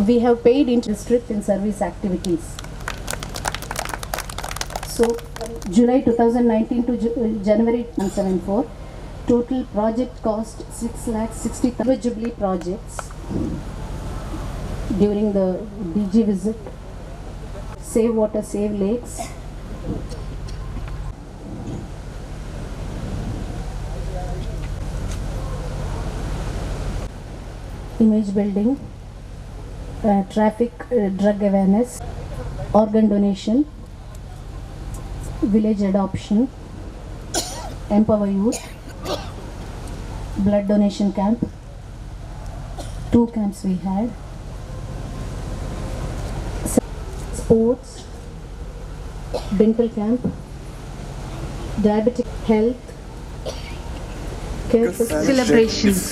we have paid into district in service activities. So, July 2019 to January 2074, total project cost 6,60,000 Jubilee projects during the DG visit. Save water, save lakes. Image building, traffic, drug awareness, organ donation, village adoption, empower youth, blood donation camp, 2 camps we had, sports, dental camp, diabetic health, celebrations,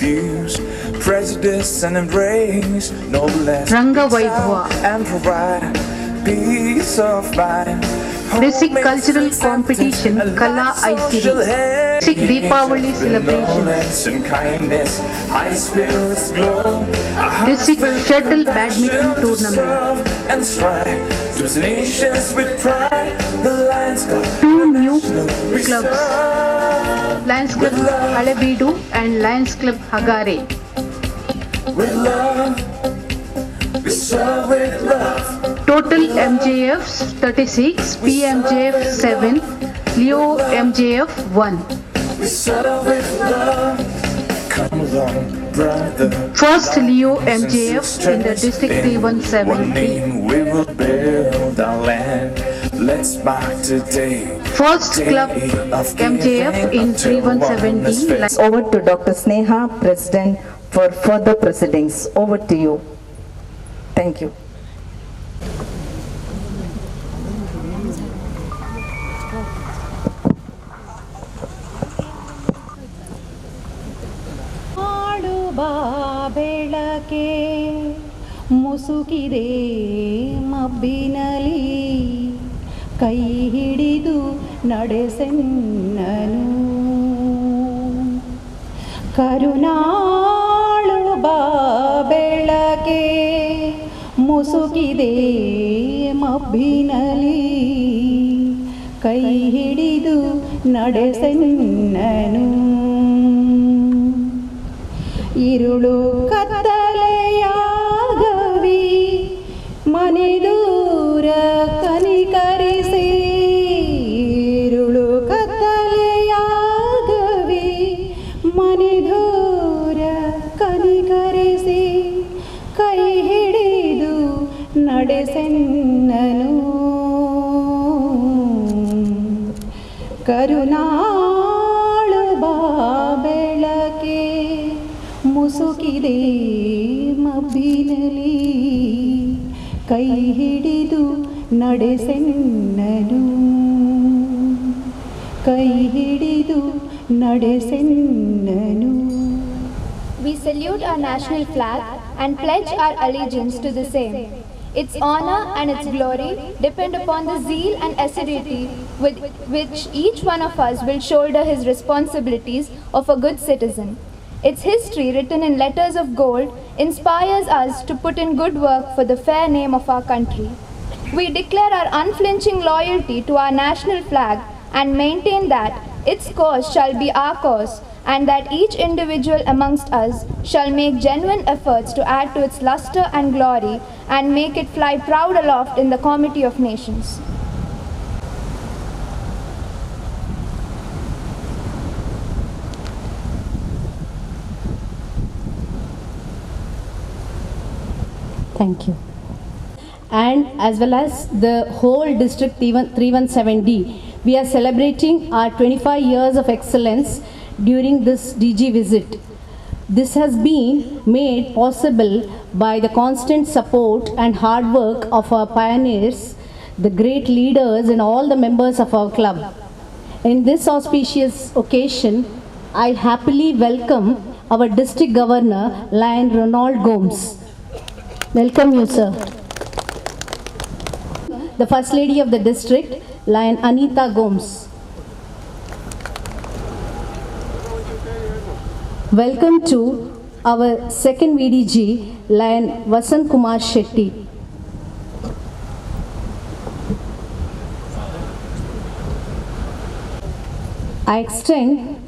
prejudice and embrace no less Ranga Vaibhava and provide peace of mind. Basic cultural competition Kala ICD Basic Deepavali celebrations and kindness, high spirits glow. Basic Shuttle Badminton Tournament And strive to the nations with pride. The Lions Club 2 new clubs Lions Club Halebeedu and Lions Club Hagare. with love, we serve with love. Total MJFs 36, PMJF 7, Leo MJF 1. We serve with love. Come along, brother. First Leo MJF in the District One 317. name we will build our land. Let's mark today. First Club MJF in 3170. Over to Dr. Sneha, President, for further proceedings. Over to you. Thank you. ಬೆಳಕೆ ಮುಸುಕಿದೆ ಮಬ್ಬಿನಲಿ ಕೈ ಹಿಡಿದು ನಡೆಸೆನ್ನನು ಕರುಣಾಳು ಬಾ ಬೆಳಕೆ ಮುಸುಕಿದೆ ಮಬ್ಬಿನಲಿ ಕೈ ಹಿಡಿದು ನಡೆಸೆನ್ನನು ഇരുളു കത്തലയാകവി മനിദൂര കനികരിസി ഇരുളു കത്തലയാകവി മനിദൂര കനികരിಸಿ ಕೈ ಹಿಡಿದು ನಡೆಸೆನ್ನನು ಕರುಣಾಳು ಬಾ ಬೆಳಕೆ ಮುಸುಕಿದೆ ಮಬ್ಬಿನಲಿ ಕೈ ಹಿಡಿದು ನಡೆಸೆನ್ನನು ಕೈ ಹಿಡಿದು ನಡೆಸೆನ್ನನು. We salute our national flag and pledge our allegiance to the same. Its honor and its glory depend upon the zeal and assiduity with which each one of us will shoulder his responsibilities of a good citizen. Its history, written in letters of gold, inspires us to put in good work for the fair name of our country. We declare our unflinching loyalty to our national flag and maintain that its cause shall be our cause, and that each individual amongst us shall make genuine efforts to add to its luster and glory and make it fly proud aloft in the comity of nations. Thank you. And as well as the whole district 317D, we are celebrating our 25 years of excellence during this DG visit. This has been made possible by the constant support and hard work of our pioneers, the great leaders and all the members of our club. In this auspicious occasion, I happily welcome our district governor, Lion Ronald Gomes. Welcome you, sir. The First Lady of the district, Lion Anita Gomes. Welcome to our second VDG, Lion Vasant Kumar Shetty. I extend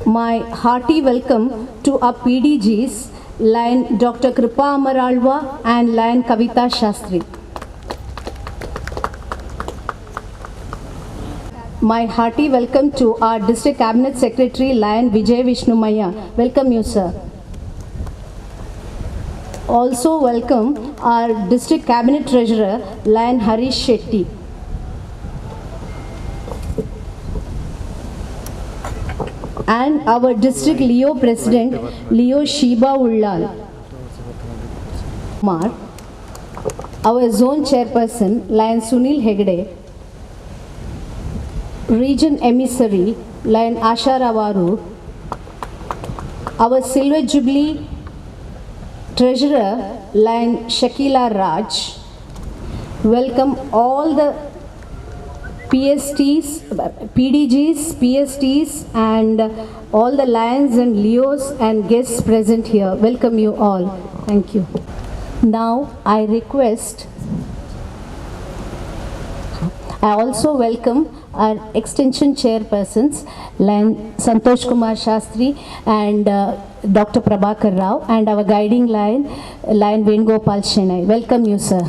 my hearty welcome to our PDGs, Lion Dr. Kripa Amaralwa and Lion Kavita Shastri. My hearty welcome to our District Cabinet Secretary, Lion Vijay Vishnumaya. Welcome you, sir. Also welcome our District Cabinet Treasurer, Lion Harish Shetty. And our District Leo President, Leo Shiba Ullal. Our Zone Chairperson, Lion Sunil Hegde. Region Emissary, Lion Asha Ravaru. Our Silver Jubilee Treasurer, Lion Shakila Raj. Welcome all the PSTs, PDGs, PSTs and all the Lions and Leos and guests present here. Welcome you all. Thank you. Now I request, I also welcome our extension chairpersons, Lion Santosh Kumar Shastri and Dr. Prabhakar Rao, and our guiding lion, Lion Venugopal Shenai. Welcome you, sir.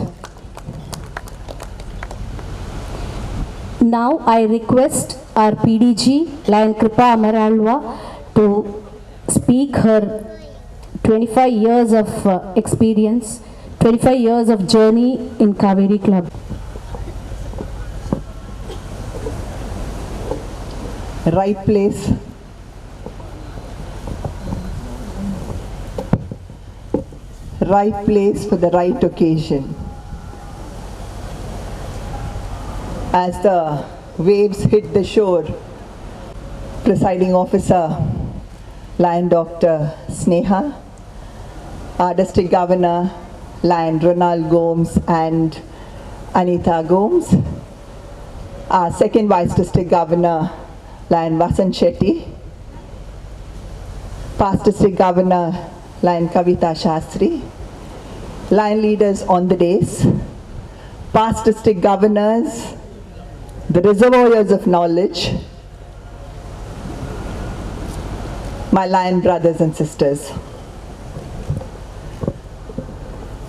Now I request our PDG, Lion Kripa Amaralwa, to speak her 25 years of experience, 25 years of journey in Kaveri Club. Right place, right place for the right occasion. As the waves hit the shore, Presiding Officer, Lion Dr. Sneha, our District Governor, Lion Ronald Gomes and Anita Gomes, our Second Vice District Governor, Lion Vasant Shetty, past District Governor, Lion Kavita Shastri, Lion leaders on the days, past District Governors, the reservoirs of knowledge, my Lion brothers and sisters.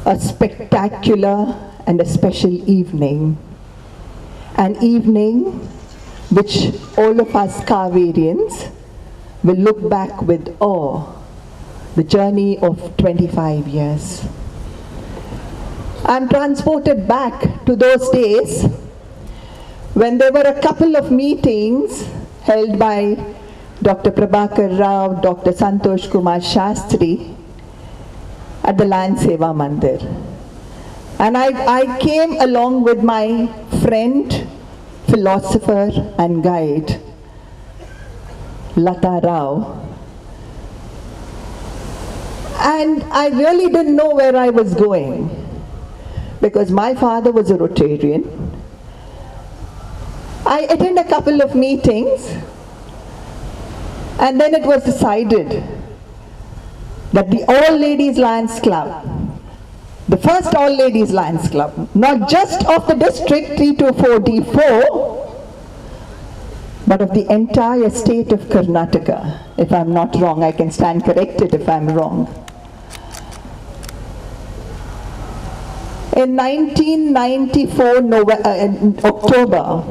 A spectacular and a special evening. An evening which all of us Kaverians will look back with awe, the journey of 25 years. I'm transported back to those days when there were a couple of meetings held by Dr. Prabhakar Rao, Dr. Santosh Kumar Shastri at the Lion Seva Mandir. And I came along with my friend, philosopher and guide, Lata Rao. And I really didn't know where I was going because my father was a Rotarian. I attended a couple of meetings and then it was decided that the All Ladies Lions Club, the first All Ladies Lions Club, not just of the district 324D4, but of the entire state of Karnataka. If I'm not wrong, I can stand corrected if I'm wrong. In 1994 October,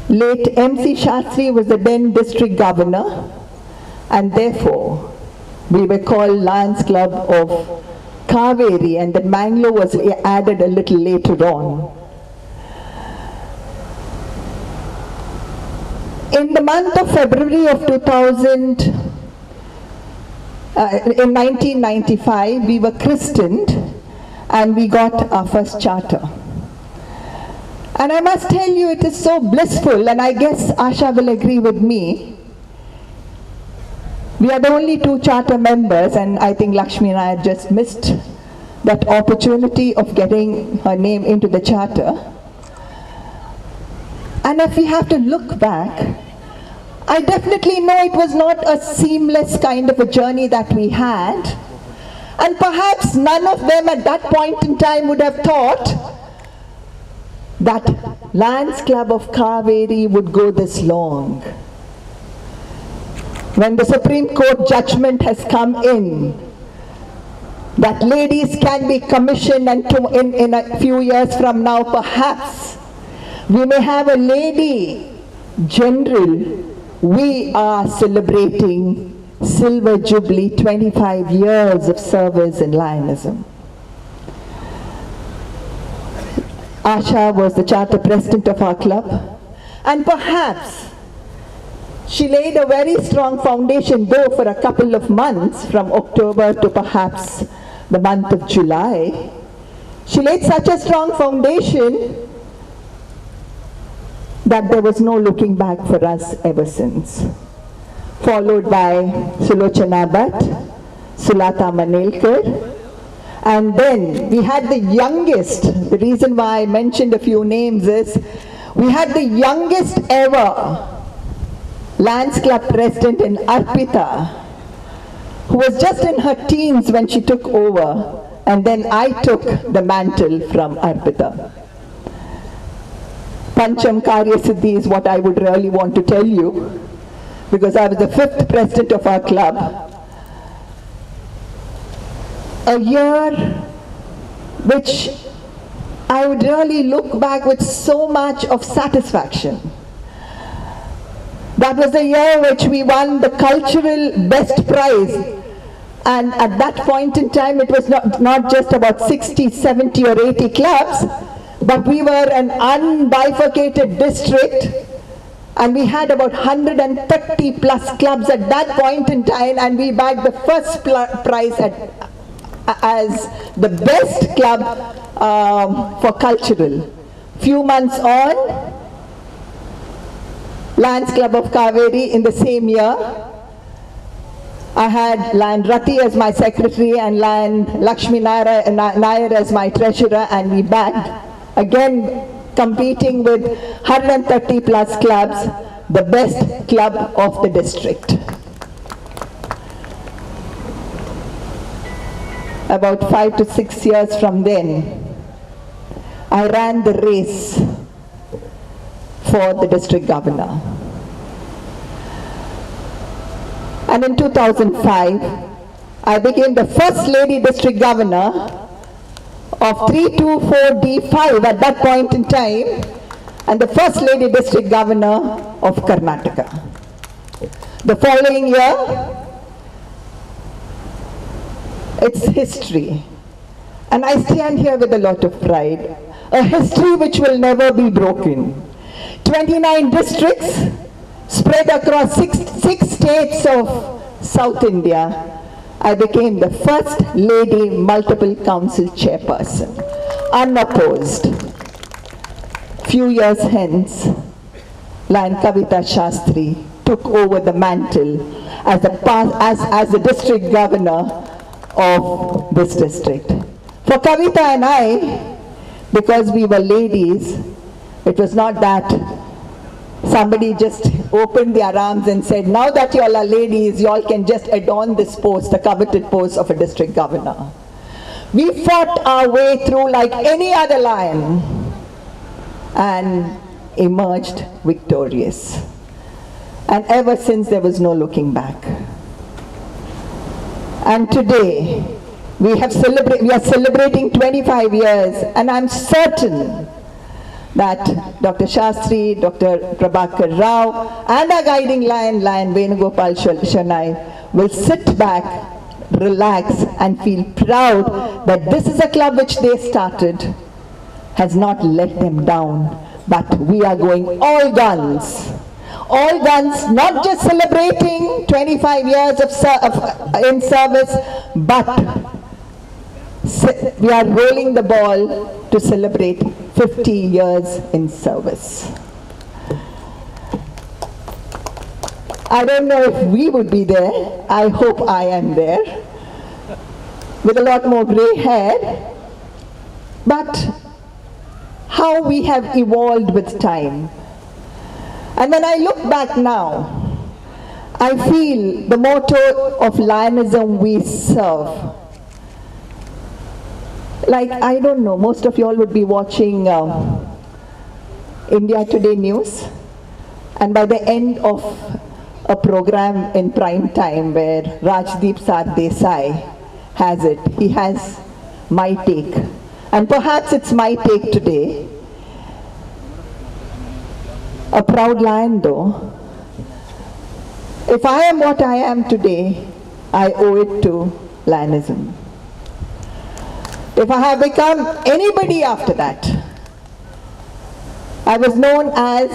late MC Shastri was the then district governor, and therefore we were called Lions Club of Kaveri, and then Mangalore was added a little later on. In the month of February of 1995, we were christened and we got our first charter. And I must tell you, it is so blissful, and I guess Asha will agree with me. We are the only 2 charter members, and I think Lakshmi and I had just missed that opportunity of getting her name into the charter. And if we have to look back, I definitely know it was not a seamless kind of a journey that we had. And perhaps none of them at that point in time would have thought that Lions Club of Kaveri would go this long. When the Supreme Court judgment has come in, that ladies can be commissioned, and in a few years from now perhaps we may have a lady general, we are celebrating Silver Jubilee, 25 years of service in Lionism. Asha was the charter president of our club, and perhaps she laid a very strong foundation, though for a couple of months, from October to perhaps the month of July. She laid such a strong foundation that there was no looking back for us ever since. Followed by Sulochana Bhatt, Sulata Manelkar, and then we had the youngest. The reason why I mentioned a few names is we had the youngest ever Lions Club president in Arpita, who was just in her teens when she took over, and then I took the mantle from Arpita. Pancham Karya Siddhi is what I would really want to tell you, because I was the 5th president of our club. A year which I would really look back with so much of satisfaction. That was the year which we won the cultural best prize, and at that point in time it was not just about 60, 70 or 80 clubs, but we were an unbifurcated district, and we had about 130 plus clubs at that point in time, and we bagged the first prize as the best club for cultural. Few months on, Lions Club of Kaveri in the same year, I had Lion Rati as my secretary and Lion Lakshmi Nair as my treasurer, and we bagged, again competing with 130 plus clubs, the best club of the district. About 5 to 6 years from then, I ran the race for the district governor. And in 2005, I became the first lady district governor of 324D5 at that point in time, and the first lady district governor of Karnataka. The following year, it's history. And I stand here with a lot of pride. A history which will never be broken. 29 districts spread across six states of South India. I became the first lady multiple council chairperson, unopposed. Few years hence, Lion Kavita Shastri took over the mantle as the district governor of this district. For Kavita and I, because we were ladies, it was not that somebody just opened their arms and said, now that you all are ladies, you all can just adorn this post, the coveted post of a district governor. We fought our way through like any other lion and emerged victorious. And ever since, there was no looking back. And today, we are celebrating 25 years, and I'm certain that Dr. Shastri, Dr. Prabhakar Rao, and our guiding lion, Lion Venugopal Shernai, will sit back, relax, and feel proud that this is a club which they started, has not let them down, but we are going all guns. All guns, not just celebrating 25 years in service, but we are rolling the ball to celebrate 50 years in service. I don't know if we would be there. I hope I am there, with a lot more gray hair. But how we have evolved with time. And when I look back now, I feel the motto of Lionism we serve. Like, I don't know, most of you all would be watching India Today News, and by the end of a program in prime time where Rajdeep Sardesai has it, he has my take. And perhaps it's my take today. A proud lion though. If I am what I am today, I owe it to Lionism. If I have become anybody after that, I was known as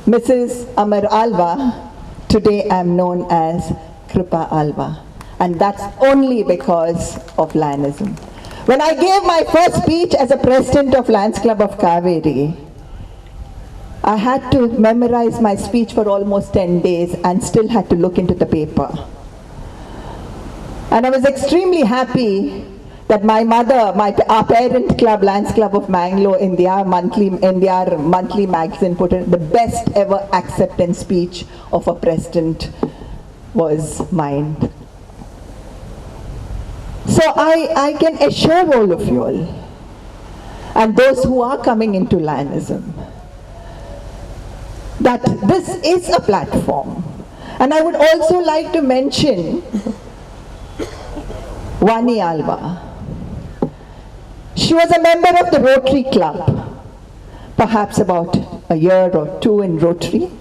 Mrs. Amar Alva, today I am known as Kripa Alva. And that's only because of Lionism. When I gave my first speech as a president of Lions Club of Kaveri, I had to memorize my speech for almost 10 days and still had to look into the paper. And I was extremely happy that my mother, our parent club, Lions Club of Mangalore, in their monthly magazine put it, the best ever acceptance speech of a president was mine. So I can assure all of you all, and those who are coming into Lionism, that this is a platform. And I would also like to mention Vani Alva. She was a member of the Rotary Club, perhaps about a year or two in Rotary.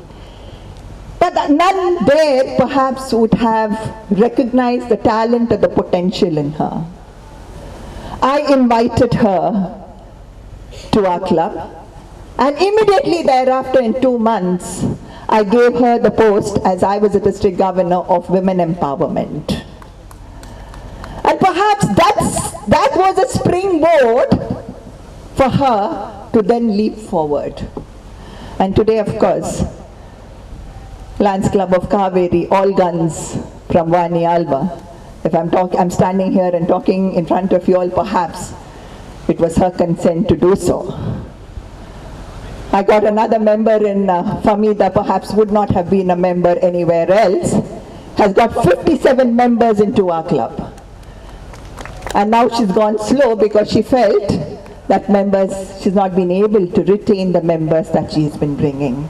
But none there perhaps would have recognized the talent or the potential in her. I invited her to our club, and immediately thereafter, in 2 months, I gave her the post as I was the district governor of women empowerment. And perhaps that was a springboard for her to then leap forward. And today, of course, Lions Club of Kaveri, all guns from Vani Alva. If I'm standing here and talking in front of you all, perhaps it was her consent to do so. I got another member in Famida, perhaps would not have been a member anywhere else, has got 57 members into our club. And now she's gone slow because she felt that she's not been able to retain the members that she's been bringing.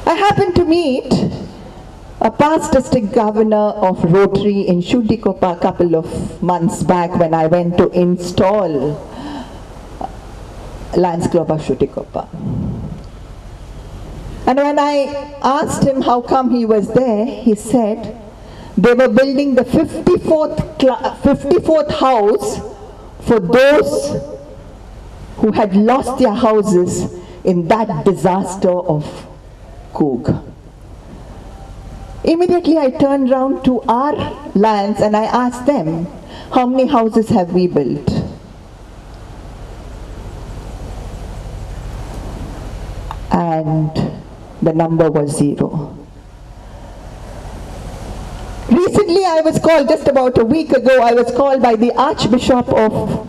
I happened to meet a past district governor of Rotary in Shudikopa a couple of months back when I went to install Lions Club of Shudikopa. And when I asked him how come he was there, he said they were building the 54th house for those who had lost their houses in that disaster of Coog. Immediately I turned round to our Lions and I asked them, how many houses have we built? And the number was 0. Recently I was called, just about a week ago, I was called by the Archbishop of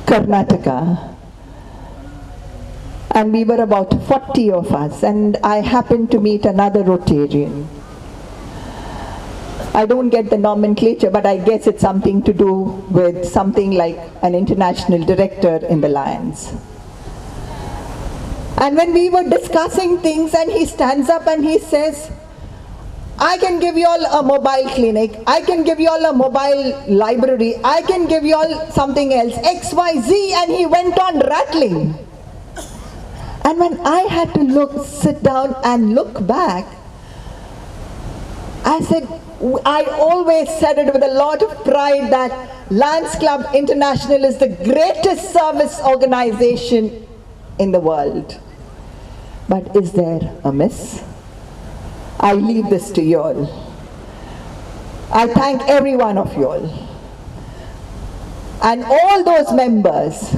Karnataka. And we were about 40 of us, and I happened to meet another Rotarian. I don't get the nomenclature, but I guess it's something to do with something like an international director in the Lions. And when we were discussing things, and he stands up and he says, I can give you all a mobile clinic, I can give you all a mobile library, I can give you all something else, XYZ, and he went on rattling. And when I had to sit down and look back, I said, I always said it with a lot of pride that Lions Club International is the greatest service organization in the world. But is there a miss? I leave this to you all. I thank every one of you all. And all those members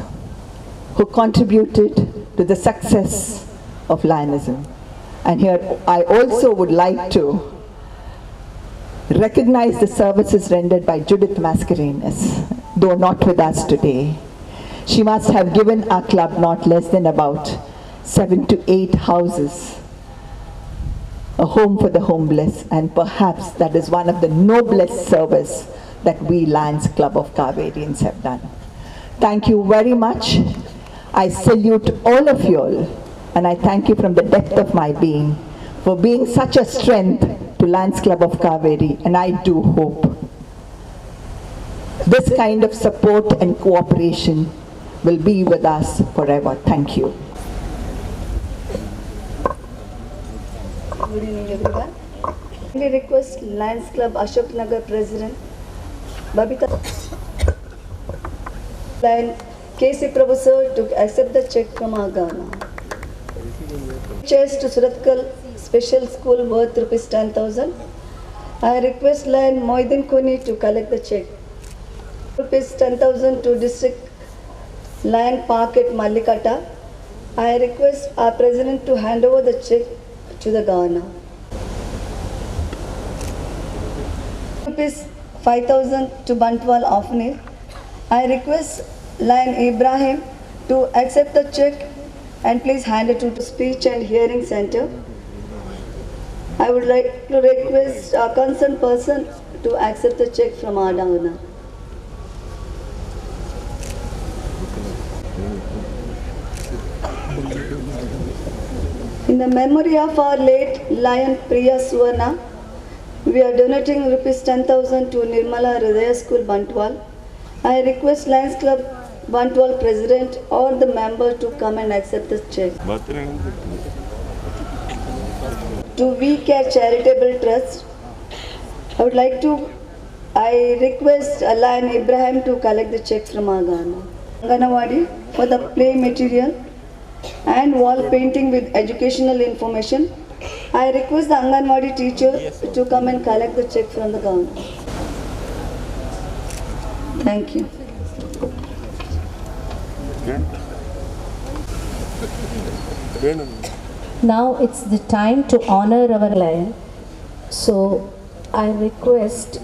who contributed to the success of Lionism. And here I also would like to recognize the services rendered by Judith Mascarenas, though not with us today. She must have given our club not less than about 7 to 8 houses a home for the homeless, and perhaps that is one of the noblest service that we Lions Club of Kaverians have done. Thank you very much. I salute all of you all, and I thank you from the depth of my being for being such a strength to Lions Club of Kaveri, and I do hope this kind of support and cooperation will be with us forever. Thank you. Good evening, everyone. I request Lions Club Ashok Nagar President Babita and KC Prabhu sir to accept the check from Agana. Chess to Suratkal Special School worth rupees 10,000. I request Lion Moidin Kuni to collect the check. Rupees 10,000 to District Lion Park at Mallikata. I request our President to hand over the check to the governor. Rupees 5,000 to Bantwal Orphanage. I request Lion Ibrahim to accept the check and please hand it to the Speech and Hearing Center. I would like to request a concerned person to accept the check from our donor. In the memory of our late Lion Priya Suvarna, we are donating rupees 10,000 to Nirmala Hridaya School, Bantwal. I request Lions Club Bantwal President or the member to come and accept the check. To We Care Charitable Trust, I request Lion Ibrahim to collect the check from Agana. Anganawadi for the play material and wall painting with educational information. I request the Anganwadi teacher to come and collect the check from the government. Thank you. Now it's the time to honor our lion. So I request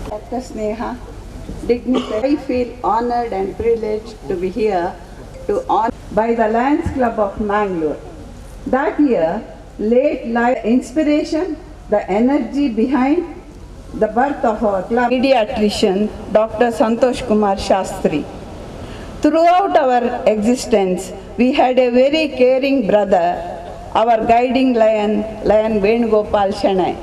Dr. Sneha, dignified. I feel honored and privileged to be here to honor by the Lions Club of Mangalore. That year, late life inspiration, the energy behind the birth of our club, pediatrician Dr. Santosh Kumar Shastri. Throughout our existence, we had a very caring brother, our guiding lion, Lion Venugopal Shanai.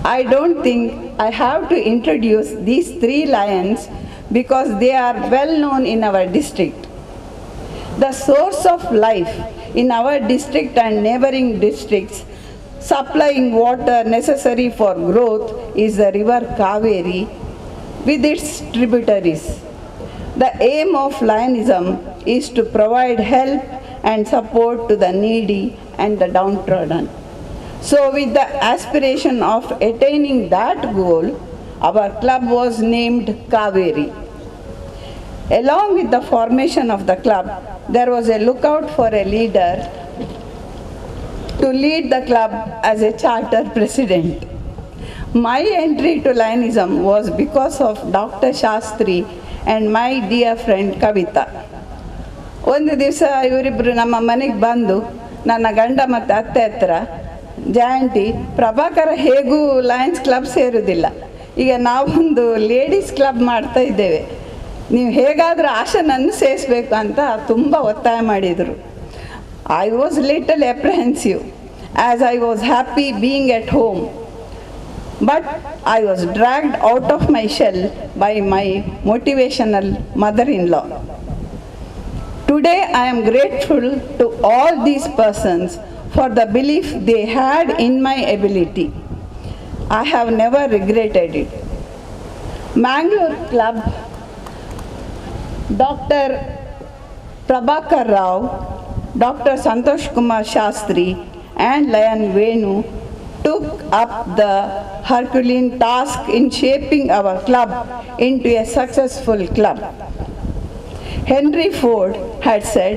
I don't think I have to introduce these three lions because they are well known in our district. The source of life in our district and neighboring districts, supplying water necessary for growth, is the river Kaveri with its tributaries. The aim of Lionism is to provide help and support to the needy and the downtrodden. So with the aspiration of attaining that goal, our club was named Kaveri. Along with the formation of the club, there was a lookout for a leader to lead the club as a charter president. My entry to Lionism was because of Dr. Shastri and my dear friend Kavita. ಒಂದು ದಿವಸ ಇವರಿಬ್ಬರು ನಮ್ಮ ಮನೆಗೆ ಬಂದು ನನ್ನ ಗಂಡ ಮತ್ತು ಅತ್ತೆ ಹತ್ರ, ಜಾಂಟಿ ಪ್ರಭಾಕರ ಹೇಗೂ ಲಯನ್ಸ್ ಕ್ಲಬ್ ಸೇರುವುದಿಲ್ಲ, ಈಗ ನಾವೊಂದು ಲೇಡೀಸ್ ಕ್ಲಬ್ ಮಾಡ್ತಾ ಇದ್ದೇವೆ, ನೀವು ಹೇಗಾದರೂ ಆಶನನ್ನು ಸೇರಿಸಬೇಕು ಅಂತ ತುಂಬ ಒತ್ತಾಯ ಮಾಡಿದರು. I was little apprehensive as I was happy being at home, but I was dragged out of my shell by my motivational mother-in-law. Today I am grateful to all these persons for the belief they had in my ability. I have never regretted it. Mangalore Club, Dr. Prabhakar Rao, Dr. Santosh Kumar Shastri and Lion Venu took up the Herculean task in shaping our club into a successful club. Henry Ford had said,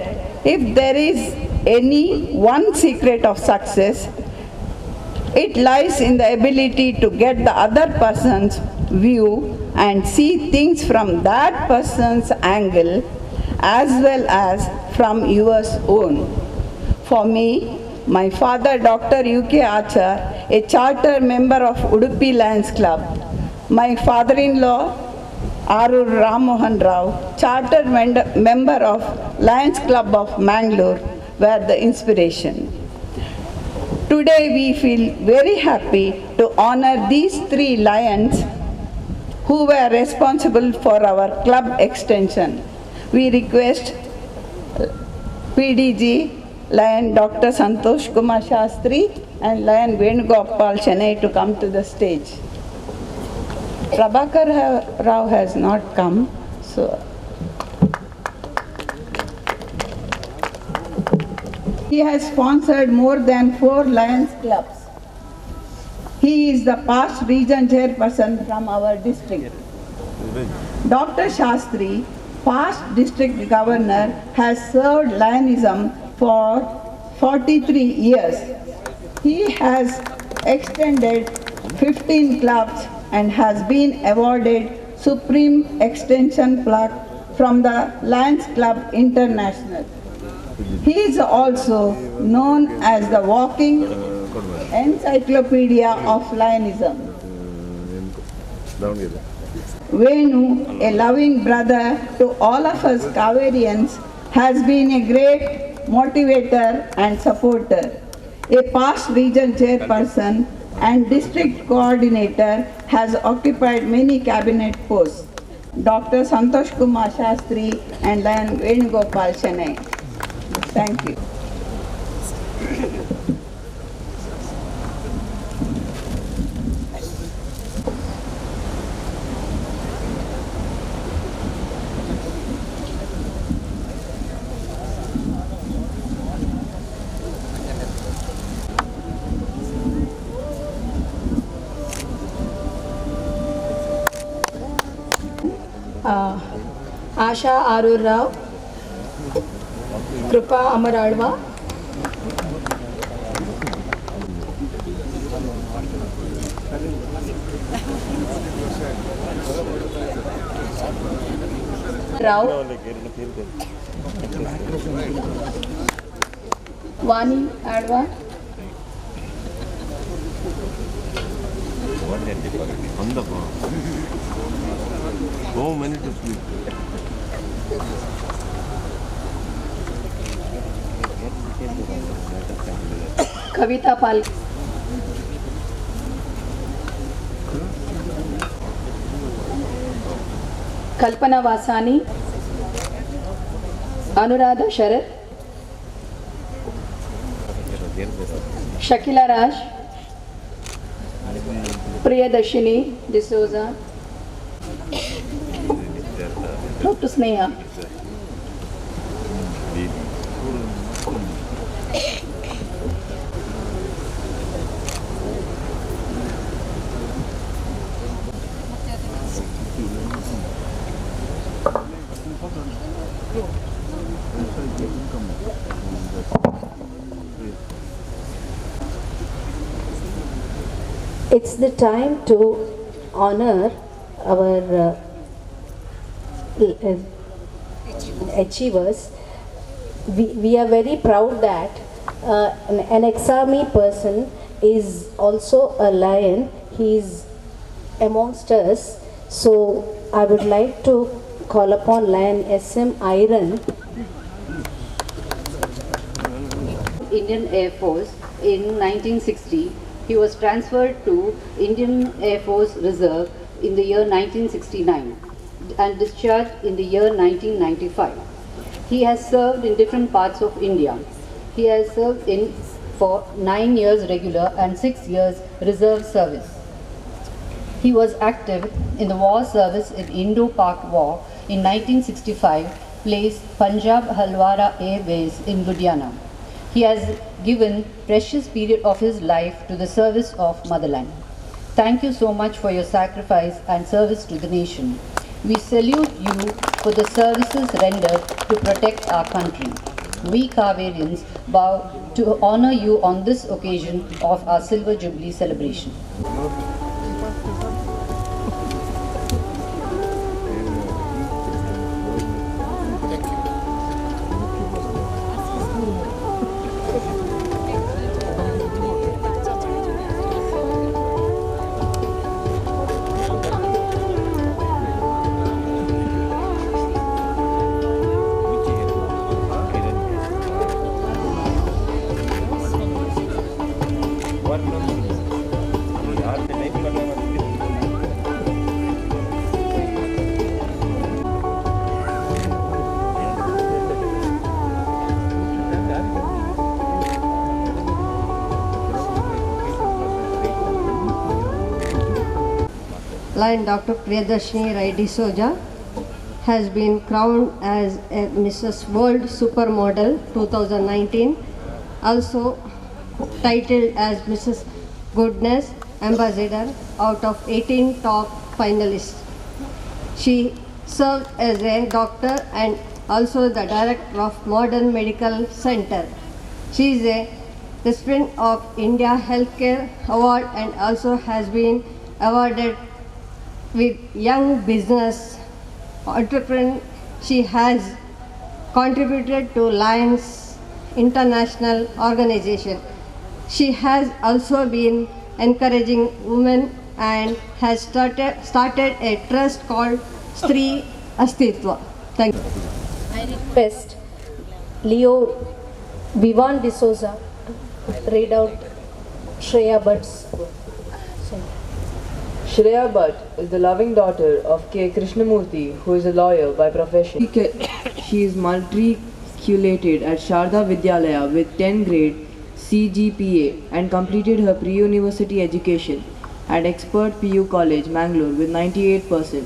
if there is any one secret of success, it lies in the ability to get the other person's view and see things from that person's angle as well as from yours own. For me, my father, Dr. U.K. Achar, a charter member of Udupi Lions Club, my father-in-law, Arur Rammohan Rao, charter member of Lions Club of Mangalore, were the inspiration. Today we feel very happy to honor these three lions who were responsible for our club extension. We request PDG Lion Dr. Santosh Kumar Shastri and Lion Venugopal Chennai to come to the stage. Prabhakar Rao has not come, so he has sponsored more than 4 Lions clubs. He is the past region chairperson from our district. Dr. Shastri, past district governor, has served Lionism for 43 years. He has extended 15 clubs and has been awarded Supreme Extension Plaque from the Lions Club International. He is also known as the walking encyclopedia of Lionism. Venu, a loving brother to all of us Kaverians, has been a great motivator and supporter. A past region chairperson and district coordinator, has occupied many cabinet posts. Dr. Santosh Kumar Shastri and Lion Venugopal Chennai. Thank you. Asha Arur Rao, Krupa Amaralwa, Rao, Vani Adwa, so many to sleep. Kavita Pal, Kalpana Vasani, Anuradha Sharat, Shakila Raj, Priyadashini D'Souza, Dr. Sneha. It's the time to honor our achievers. We are very proud that an ex-army person is also a lion. He is amongst us. So I would like to call upon Lion S.M. Iron, Indian Air Force in 1960. He was transferred to Indian Air Force Reserve in the year 1969 and discharged in the year 1995. He has served in different parts of India. He has served for 9 years regular and 6 years reserve service. He was active in the war service in Indo-Pak War in 1965, placed Punjab Halwara Air Base in Ludhiana. He has given precious period of his life to the service of motherland. Thank you so much for your sacrifice and service to the nation. We salute you for the services rendered to protect our country. We Kaverians vow to honor you on this occasion of our Silver Jubilee celebration. Thank you. Lion Dr. Priyadarshini Rai D'Souza has been crowned as a Mrs. World Supermodel 2019, also titled as Mrs. Goodness Ambassador out of 18 top finalists. She served as a doctor and also the director of Modern Medical Center. She is a recipient of India Healthcare Award and also has been awarded with Young Business Entrepreneur. She has contributed to Lions International Organization. She has also been encouraging women and has started a trust called Stree Astitva. Thank you. I request Leo Vivan D'Souza to read out Shreya Bhatt's. Shreya Bhatt is the loving daughter of K. Krishnamurthy, who is a lawyer by profession. She is matriculated at Sharda Vidyalaya with 10 grade CGPA and completed her pre-university education at Expert PU College, Mangalore with 98%.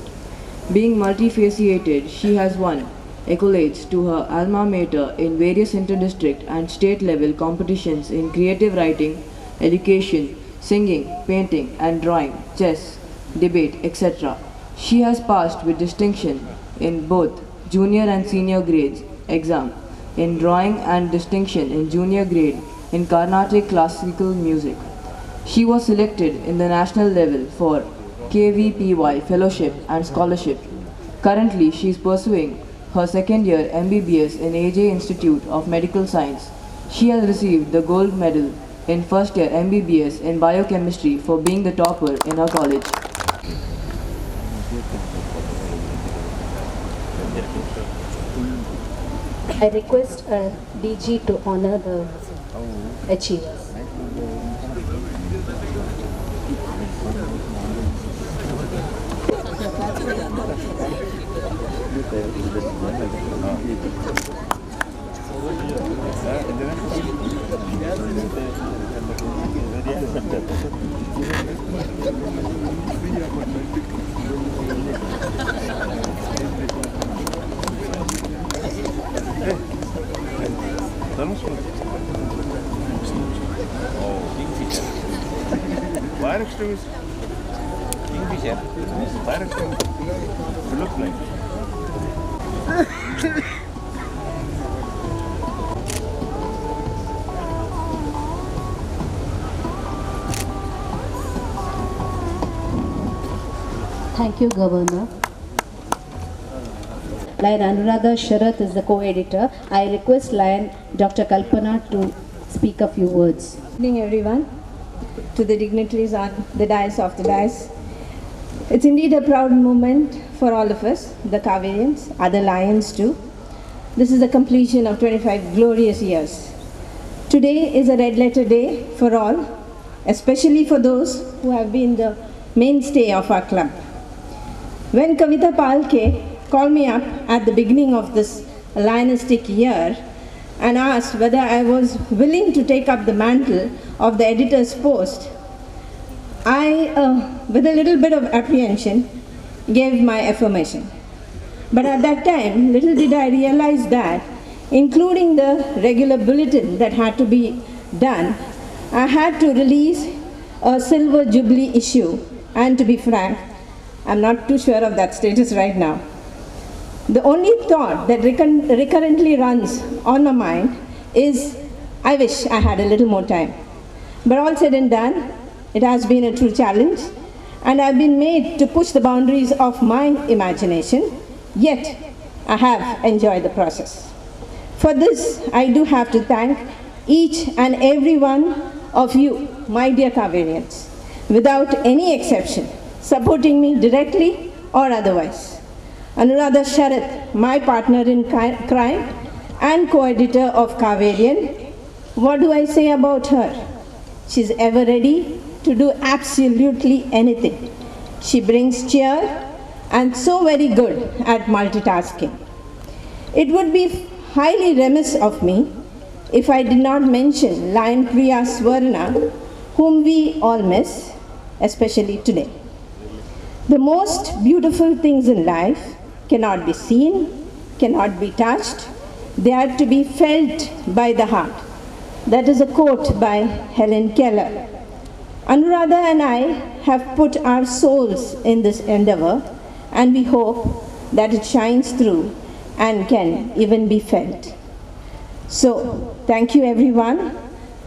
Being multifaceted, she has won accolades to her alma mater in various inter-district and state level competitions in creative writing, education, singing, painting and drawing, chess, debate, etc. She has passed with distinction in both junior and senior grades exam in drawing and distinction in junior grade in Carnatic classical music. She was selected in the national level for KVPY fellowship and scholarship. Currently, she is pursuing her second year MBBS in AJ Institute of Medical Science. She has received the gold medal in first year MBBS in biochemistry for being the topper in her college. I request DG to honor the achievers. Fire extremist. Kingfisher. Fire extremist. You look like. Thank you, Governor. Lion Anuradha Sharath is the co-editor. I request Lion Dr. Kalpana to speak a few words. Good evening, everyone. To the dignitaries on the dais of the dais. It's indeed a proud moment for all of us, the Kaverians, other Lions too. This is the completion of 25 glorious years. Today is a red letter day for all, especially for those who have been the mainstay of our club. When Kavita Palke called me up at the beginning of this Lionistic year and asked whether I was willing to take up the mantle of the editor's post, I, with a little bit of apprehension, gave my affirmation. But at that time, little did I realize that, including the regular bulletin that had to be done, I had to release a silver jubilee issue, and to be frank, I'm not too sure of that status right now. The only thought that recurrently runs on my mind is, I wish I had a little more time. But all said and done, it has been a true challenge, and I've been made to push the boundaries of my imagination, yet I have enjoyed the process. For this, I do have to thank each and every one of you, my dear Kaverians, without any exception, supporting me directly or otherwise. Anuradha Sharath, my partner in crime and co-editor of Kaverian, what do I say about her? She's ever ready to do absolutely anything. She brings cheer and so very good at multitasking. It would be highly remiss of me if I did not mention Lion Priya Swarna, whom we all miss, especially today. The most beautiful things in life cannot be seen, cannot be touched. They are to be felt by the heart. That is a quote by Helen Keller. Anuradha and I have put our souls in this endeavor, and we hope that it shines through and can even be felt. So, thank you everyone,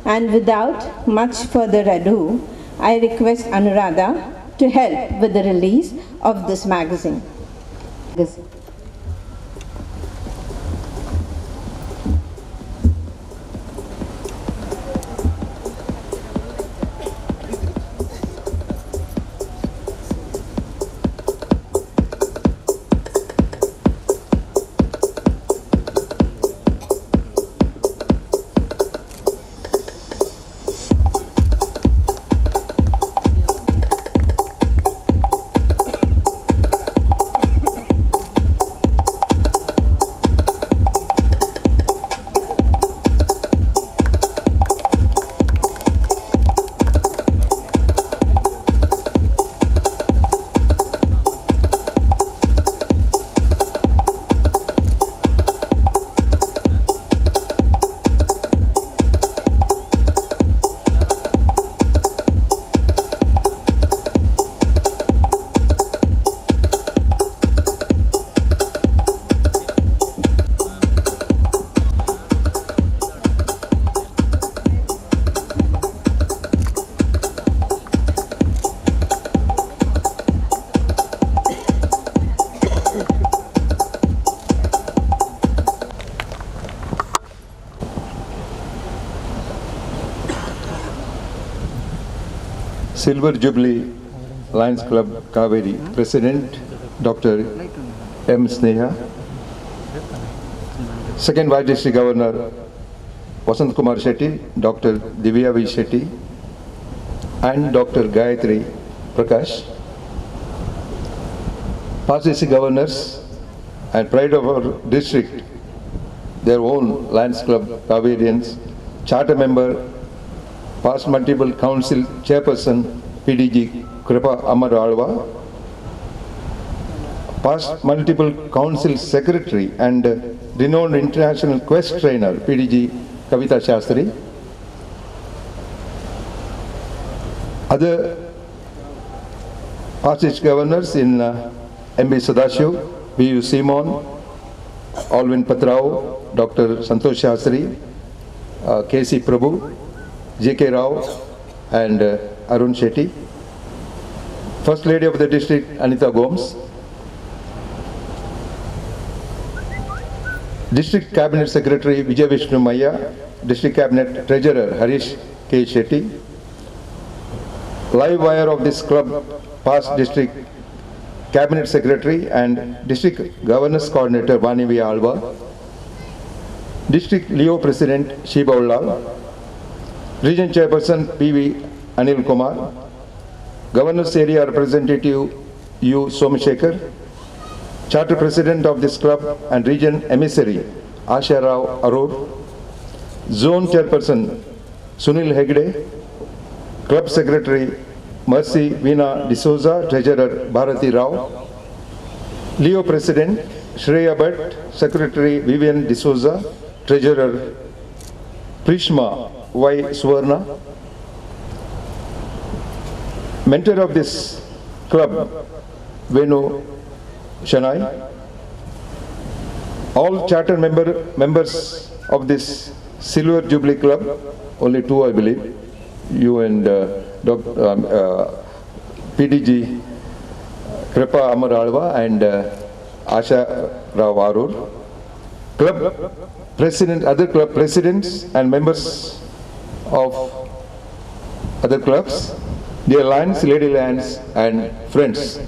and without much further ado, I request Anuradha to help with the release of this magazine. Silver Jubilee Lions Club Kaveri President Dr. M. Sneha, Second Vice District Governor Vasant Kumar Shetty, Dr. Divya V. Shetty, and Dr. Gayatri Prakash, past district governors and pride of our district, their own Lions Club Kaverians, charter member, past multiple council chairperson PDG Kripa Amar Alva, past multiple council secretary and renowned international quest trainer PDG Kavita Shastri, other past district governors in M.B. Sadashiv, B.U. Simon, Alvin Patrao, Dr. Santosh Shastri, K.C. Prabhu, J.K. Rao and Arun Shetty, First Lady of the District Anita Gomes, District Cabinet Secretary Vijay Vishnu Maya, District Cabinet Treasurer Harish K. Shetty, live wire of this club, past District Cabinet Secretary and District Governance Coordinator Vani V. Alva, District Leo President Shiba Ullah, Region Chairperson P.V. Anil Kumar, Governor's Area Representative U. Somashekar, Charter President of this club and Region Emissary Asha Rao Arur, Zone Chairperson Sunil Hegde, Club Secretary Mercy Veena D'Souza, Treasurer Bharati Rao, Leo President Shreya Bhatt, Secretary Vivian D'Souza, Treasurer Prishma Y. Suvarna, mentor of this club Venu Shanai, all charter members of this Silver Jubilee Club, only two I believe, you and PDG Kripa Amar Alva and Asha Rao Arur, club president, other club presidents and members of other clubs, dear Lions, Lady Lions and friends.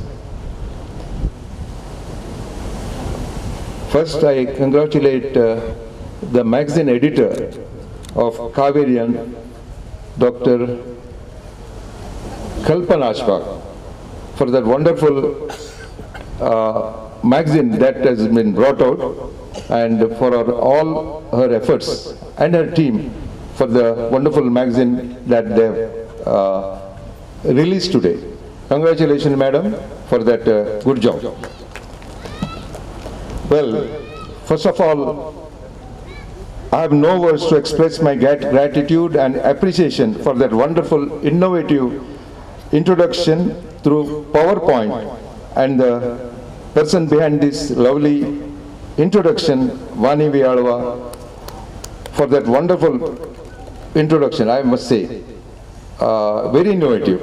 First, I congratulate the magazine editor of Kaverian, Dr. Kalpana Ashfaq, for that wonderful magazine that has been brought out, and for all her efforts and her team for the wonderful magazine that they have released today. Congratulations, madam, for that good job. Well, first of all, I have no words to express my gratitude and appreciation for that wonderful, innovative introduction through PowerPoint, and the person behind this lovely introduction, Vani V. Alva, for that wonderful introduction, I must say. Very innovative.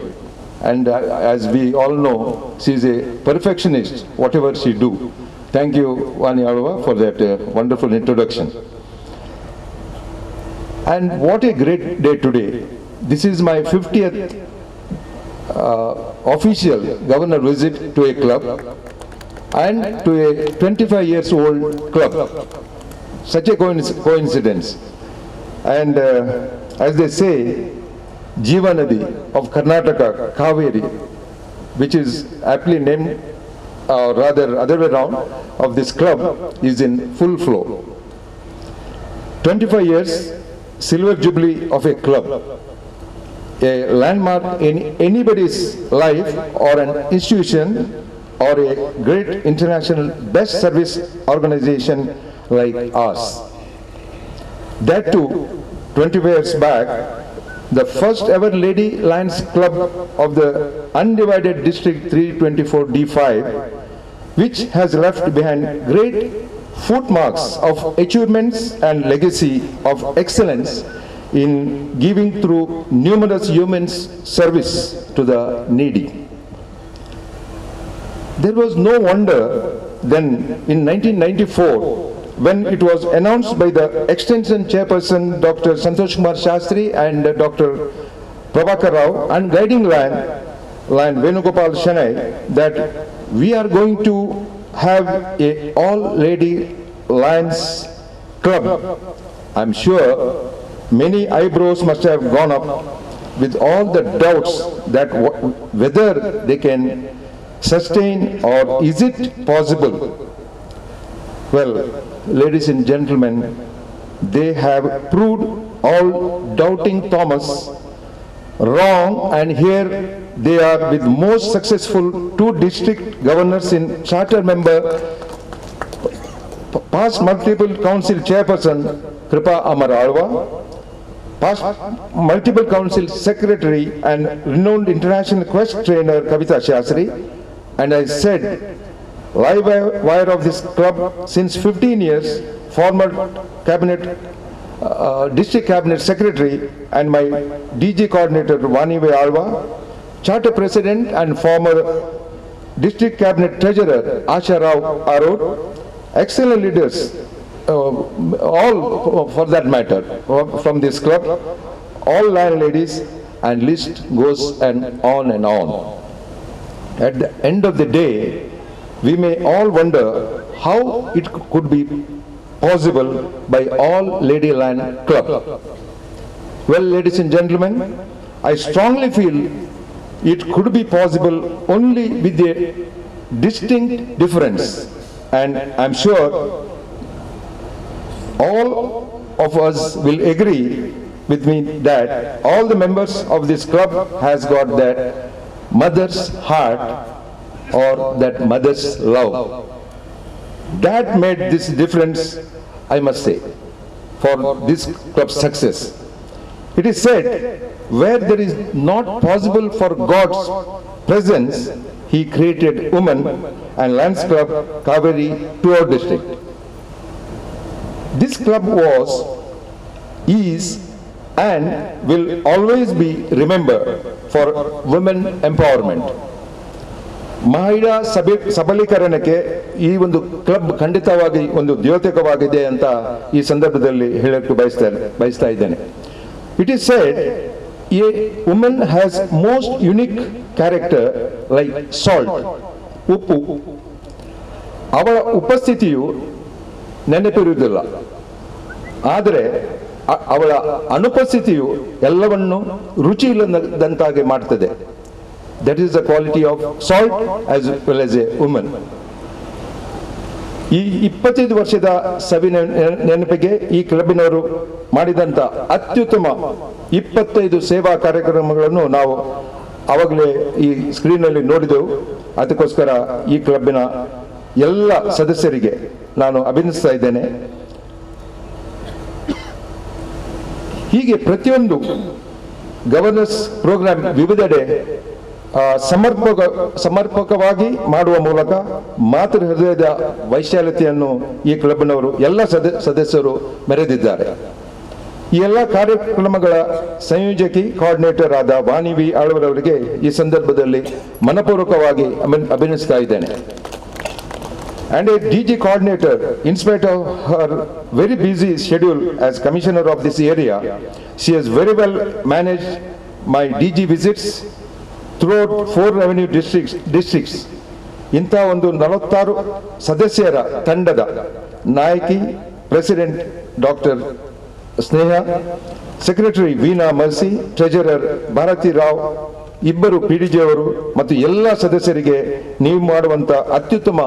And as we all know, she is a perfectionist, whatever she do. Thank you, Vani Alva, for that wonderful introduction. And what a great day today. This is my 50th official governor visit to a club and to a 25 years old club. Such a coincidence. And as they say, Jeevanadi of Karnataka, Kaveri, which is aptly named, or rather other way around, of this club, is in full flow. 25 years, silver jubilee of a club, a landmark in anybody's life or an institution or a great international best service organization like ours. That too, 20 years back, the first ever Lady Lions Club of the undivided District 324 D5, which has left behind great footmarks of achievements and legacy of excellence in giving through numerous humans service to the needy. There was no wonder then in 1994 when it was announced by the Extension Chairperson Dr. Santosh Kumar Shastri and Dr. Prabhakar Rao and Guiding Lion Venugopal Shanai that we are going to have a all-lady Lions Club. I'm sure many eyebrows must have gone up with all the doubts that whether they can sustain or is it possible. Well, ladies and gentlemen, they have proved all doubting Thomas wrong, and here they are with most successful 2 district governors in charter member, past multiple council chairperson Kripa Amar Alva, past multiple council secretary and renowned international quest trainer Kavita Shastri, and I said live wire of this club since 15 years, former cabinet, district cabinet secretary and my DG coordinator Vani V. Alva, charter president and former district cabinet treasurer Asha Rao Arod, excellent leaders, all for that matter, from this club, all landladies, and list goes and on and on. At the end of the day, we may all wonder how it could be possible by all Lady Lion Club. Well, ladies and gentlemen, I strongly feel it could be possible only with a distinct difference, and I'm sure all of us will agree with me that all the members of this club has got that mother's heart or that mother's love. That made this difference, I must say, for this club's success. It is said, where there is not possible for God's presence, He created woman and Lions Club Kaveri to our district. This club was, is, and will always be remembered for women empowerment. ಮಹಿಳಾ ಸಬಲೀಕರಣಕ್ಕೆ ಈ ಒಂದು club ಖಂಡಿತವಾಗಿ ಒಂದು ದ್ಯೋತಕವಾಗಿದೆ ಅಂತ ಈ ಸಂದರ್ಭದಲ್ಲಿ ಹೇಳಕ್ಕೆ ಬಯಸ್ತಾ ಇದ್ದೇನೆ. It is said a woman has most unique character like salt, ಉಪ್ಪು. ಅವಳ ಉಪಸ್ಥಿತಿಯು ನೆನಪಿರುವುದಿಲ್ಲ, ಆದರೆ ಅವಳ ಅನುಪಸ್ಥಿತಿಯು ಎಲ್ಲವನ್ನು ರುಚಿ ಇಲ್ಲದಂತಾಗಿ ಮಾಡ್ತದೆ. That is the quality of salt as well as a woman. ಈ 25 ವರ್ಷದ ಸವಿ ನೆನಪಿಗೆ ಈ ಕ್ಲಬ್ಬಿನವರು ಮಾಡಿದಂಥ ಅತ್ಯುತ್ತಮ 25 ಸೇವಾ ಕಾರ್ಯಕ್ರಮಗಳನ್ನು ನಾವು ಆವಾಗಲೇ ಈ ಸ್ಕ್ರೀನಲ್ಲಿ ನೋಡಿದೆವು. ಅದಕ್ಕೋಸ್ಕರ ಈ ಕ್ಲಬ್ಬಿನ ಎಲ್ಲ ಸದಸ್ಯರಿಗೆ ನಾನು ಅಭಿನಂದಿಸ್ತಾ ಇದ್ದೇನೆ. ಹೀಗೆ ಪ್ರತಿಯೊಂದು ಗವರ್ನೆನ್ಸ್ ಪ್ರೋಗ್ರಾಮ್ ವಿವಿಧೆಡೆ ಸಮರ್ಪಕವಾಗಿ ಮಾಡುವ ಮೂಲಕ ಮಾತೃ ಹೃದಯದ ವೈಶಾಲ್ಯತೆಯನ್ನು ಈ ಕ್ಲಬ್ನವರು ಎಲ್ಲ ಸದಸ್ಯರು ಮೆರೆದಿದ್ದಾರೆ. ಈ ಎಲ್ಲ ಕಾರ್ಯಕ್ರಮಗಳ ಸಂಯೋಜಕಿ ಕೋಆರ್ಡಿನೇಟರ್ ಆದ ವಾಣಿ ವಿ ಆಳ್ವರವರಿಗೆ ಈ ಸಂದರ್ಭದಲ್ಲಿ ಮನಪೂರ್ವಕವಾಗಿ ಅಭಿನಂದಿಸ್ತಾ ಇದ್ದೇನೆ. And a DG coordinator, in spite of her very busy schedule as commissioner of this area, she has very well managed my DG visits throughout 4 revenue districts. ಇಂಥ ಒಂದು 46 ಸದಸ್ಯರ ತಂಡದ ನಾಯಕಿ president doctor Sneha, secretary Veena Mercy, treasurer Bharati Rao, ಇಬ್ಬರು PDG ಅವರು ಮತ್ತು ಎಲ್ಲ ಸದಸ್ಯರಿಗೆ ನೀವು ಮಾಡುವಂಥ ಅತ್ಯುತ್ತಮ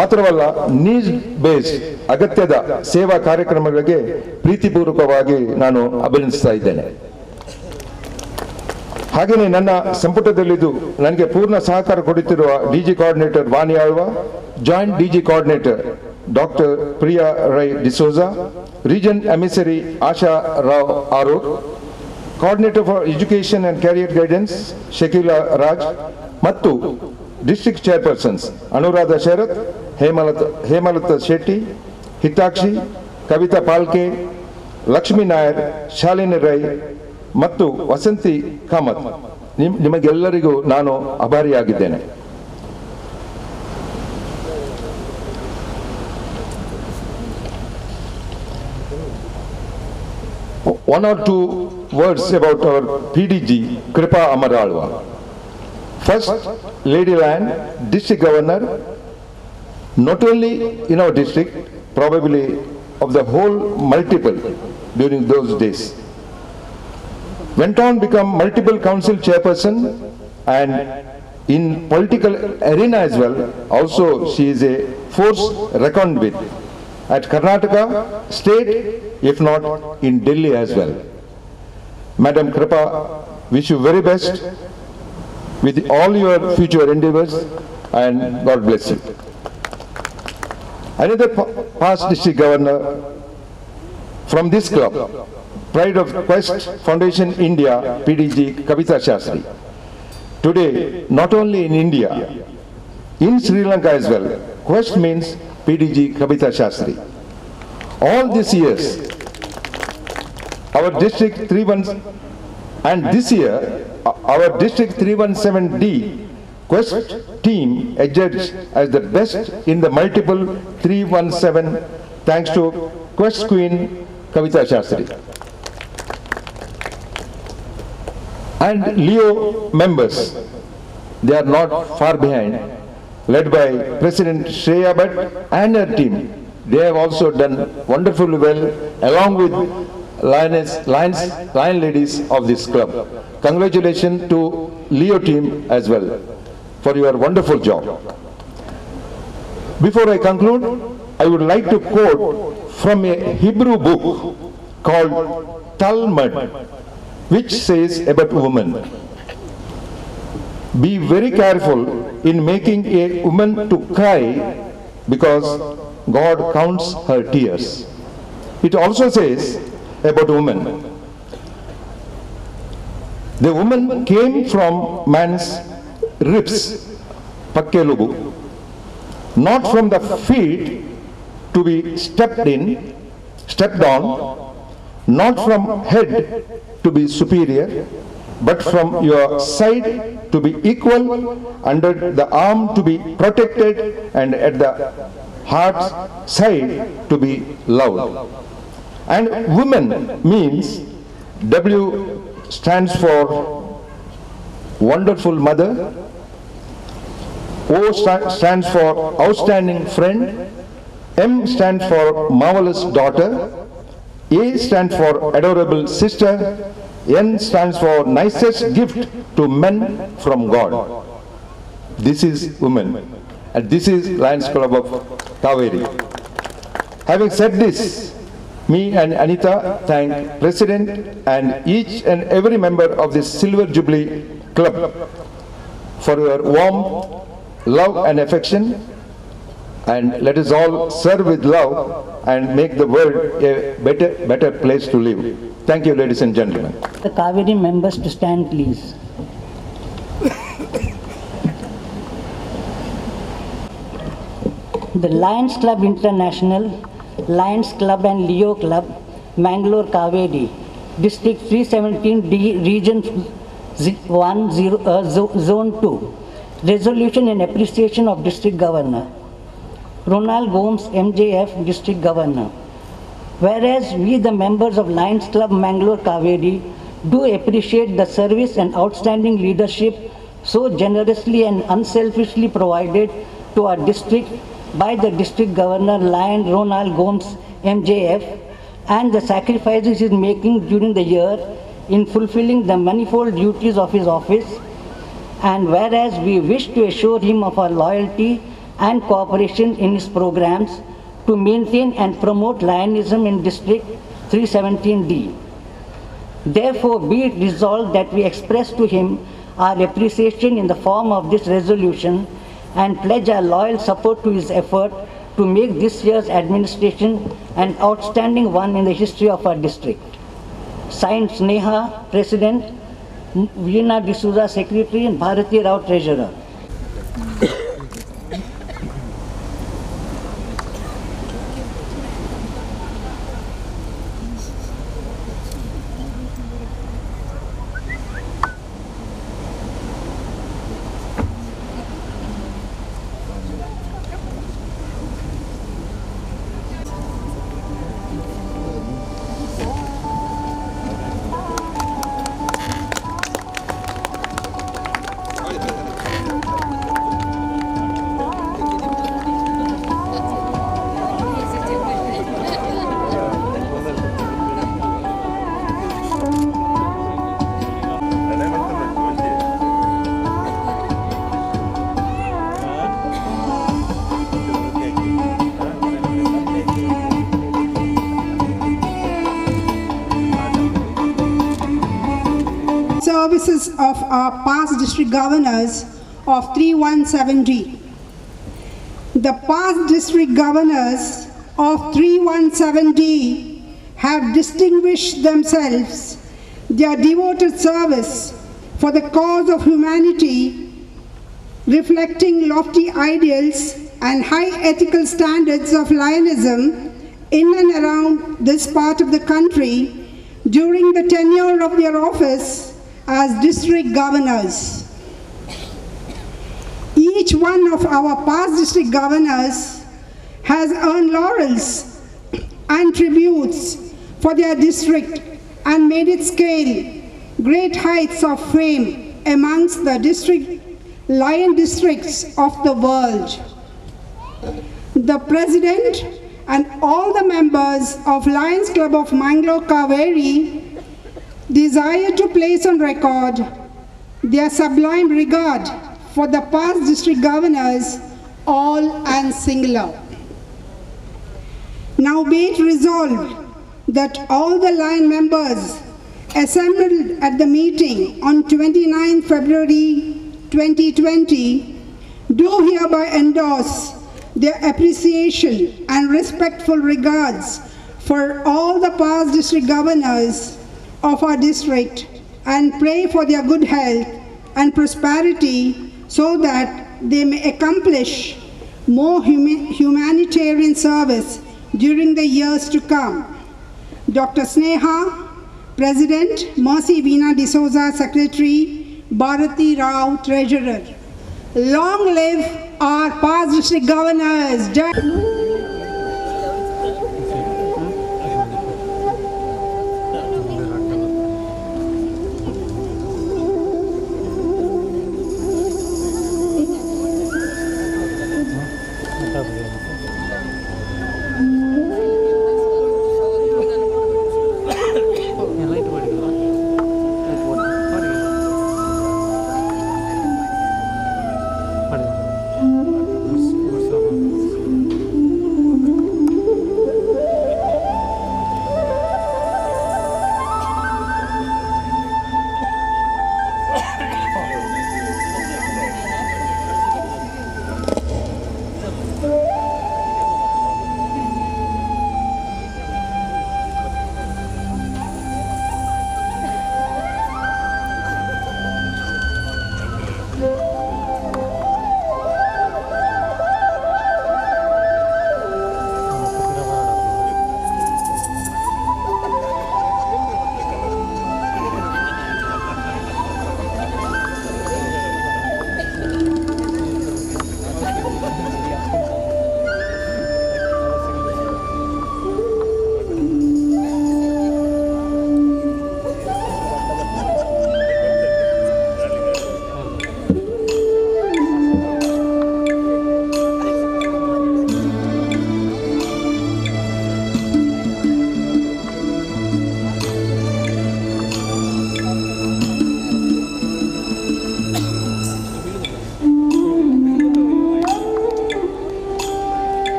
ಮಾತ್ರವಲ್ಲ ನೀಡ್ ಬೇಸ್ಡ್ ಅಗತ್ಯದ ಸೇವಾ ಕಾರ್ಯಕ್ರಮಗಳಿಗೆ ಪ್ರೀತಿಪೂರ್ವಕವಾಗಿ ನಾನು ಅಭಿನಂದಿಸ್ತಾ ಇದ್ದೇನೆ. ಹಾಗೆಯೇ ನನ್ನ ಸಂಪುಟದಲ್ಲಿದ್ದು ನನಗೆ ಪೂರ್ಣ ಸಹಕಾರ ಕೊಡುತ್ತಿರುವ DG coordinator Vani Alva, joint DG coordinator doctor Priya Rai D'Souza, region emissary Asha Rao Aroor, coordinator for education and career guidance Shakeela Raj ಮತ್ತು ಡಿಸ್ಟ್ರಿಕ್ಟ್ ಚೇರ್ಪರ್ಸನ್ಸ್ ಅನುರಾಧ ಶರತ್, ಹೇಮಲತಾ ಶೆಟ್ಟಿ, ಹಿತಾಕ್ಷಿ, ಕವಿತಾ ಪಾಲ್ಕೆ, ಲಕ್ಷ್ಮೀ ನಾಯರ್, ಶಾಲಿನಿ ರೈ ಮತ್ತು ವಸಂತಿ ಕಾಮತ್, ನಿಮಗೆಲ್ಲರಿಗೂ ನಾನು ಆಭಾರಿಯಾಗಿದ್ದೇನೆ. One or two words about our PDG, Kripa Amaralwa. First, Lady Land, District Governor, not only in our district, probably of the whole multiple during those days. Went on become multiple council chairperson and in political arena as well. Also, she is a force reckoned with at Karnataka state, if not in Delhi as well. Madam Kripa, wish you very best with all your future endeavors and God bless you. Another past district governor from this club, Pride of Quest Foundation India, PDG Kavita Shastri. Today, not only in India, in Sri Lanka as well, Quest means PDG Kavita Shastri. All these years, our district 31, and this year, our district 317D Quest team adjudged as the best in the multiple 317 thanks to Quest Queen Kavita Shastri. And Leo members, they are not far behind, led by President Shreya Bhatt and her team. They have also done wonderfully well along with Lion ladies of this club. Congratulations to Leo team as well for your wonderful job. Before I conclude, I would like to quote from a Hebrew book called Talmud, which says about women. Be very careful in making a woman to cry because God counts her tears. It also says about women, the woman came from man's ribs, pakkelubu, not from the feet to be stepped on, not from head to be superior, but from your side to be equal, under the arm to be protected, and at the heart side to be loved. And woman means, W stands for wonderful mother, O stands for outstanding friend, M stands for marvelous daughter, A stands for adorable sister, N stands for nicest gift to men from God. This is women, and this is Lions Club of Kaveri. Having said this, me and Anita thank President and each and every member of this Silver Jubilee Club for your warm love and affection, and let us all serve with love and make the world a better place to live. Thank you, ladies and gentlemen. The Kaveri members to stand, please. The Lions Club International, Lions Club and Leo Club, Mangalore Kaveri, District 317D, Region Zone 2. Resolution in appreciation of District Governor. Ronald Gomes, MJF, District Governor. Whereas we, the members of Lions Club Mangalore Kaveri, do appreciate the service and outstanding leadership so generously and unselfishly provided to our district by the District Governor Lion Ronald Gomes, MJF, and the sacrifices he is making during the year in fulfilling the manifold duties of his office. And whereas we wish to assure him of our loyalty and cooperation in his programs to maintain and promote Lionism in District 317D. Therefore, be it resolved that we express to him our appreciation in the form of this resolution and pledge our loyal support to his effort to make this year's administration an outstanding one in the history of our district. Signed, Sneha, President, Veena D'Souza, Secretary, and Bharati Rao, Treasurer. Services of our past district governors of 317D. The past district governors of 317D have distinguished themselves their devoted service for the cause of humanity, reflecting lofty ideals and high ethical standards of Lionism in and around this part of the country during the tenure of their office as district governors. Each one of our past district governors has earned laurels and tributes for their district and made it scale great heights of fame amongst the lion districts of the world. The President and all the members of Lions Club of Mangalore Kaveri desire to place on record their sublime regard for the past district governors, all and singular. Now be it resolved that all the Lion members assembled at the meeting on 29 February 2020 do hereby endorse their appreciation and respectful regards for all the past district governors of our district and pray for their good health and prosperity so that they may accomplish more humanitarian service during the years to come. Dr. Sneha, President, Mercy Veena D'Souza, Secretary, Bharati Rao, Treasurer. Long live our past district governors.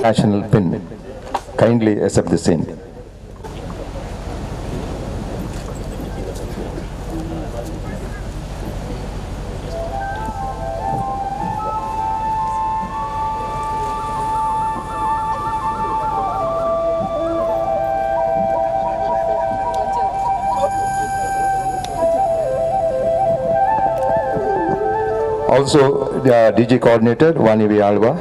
national pin. Kindly accept the same. Also, the DG coordinator, Vani V. Alva.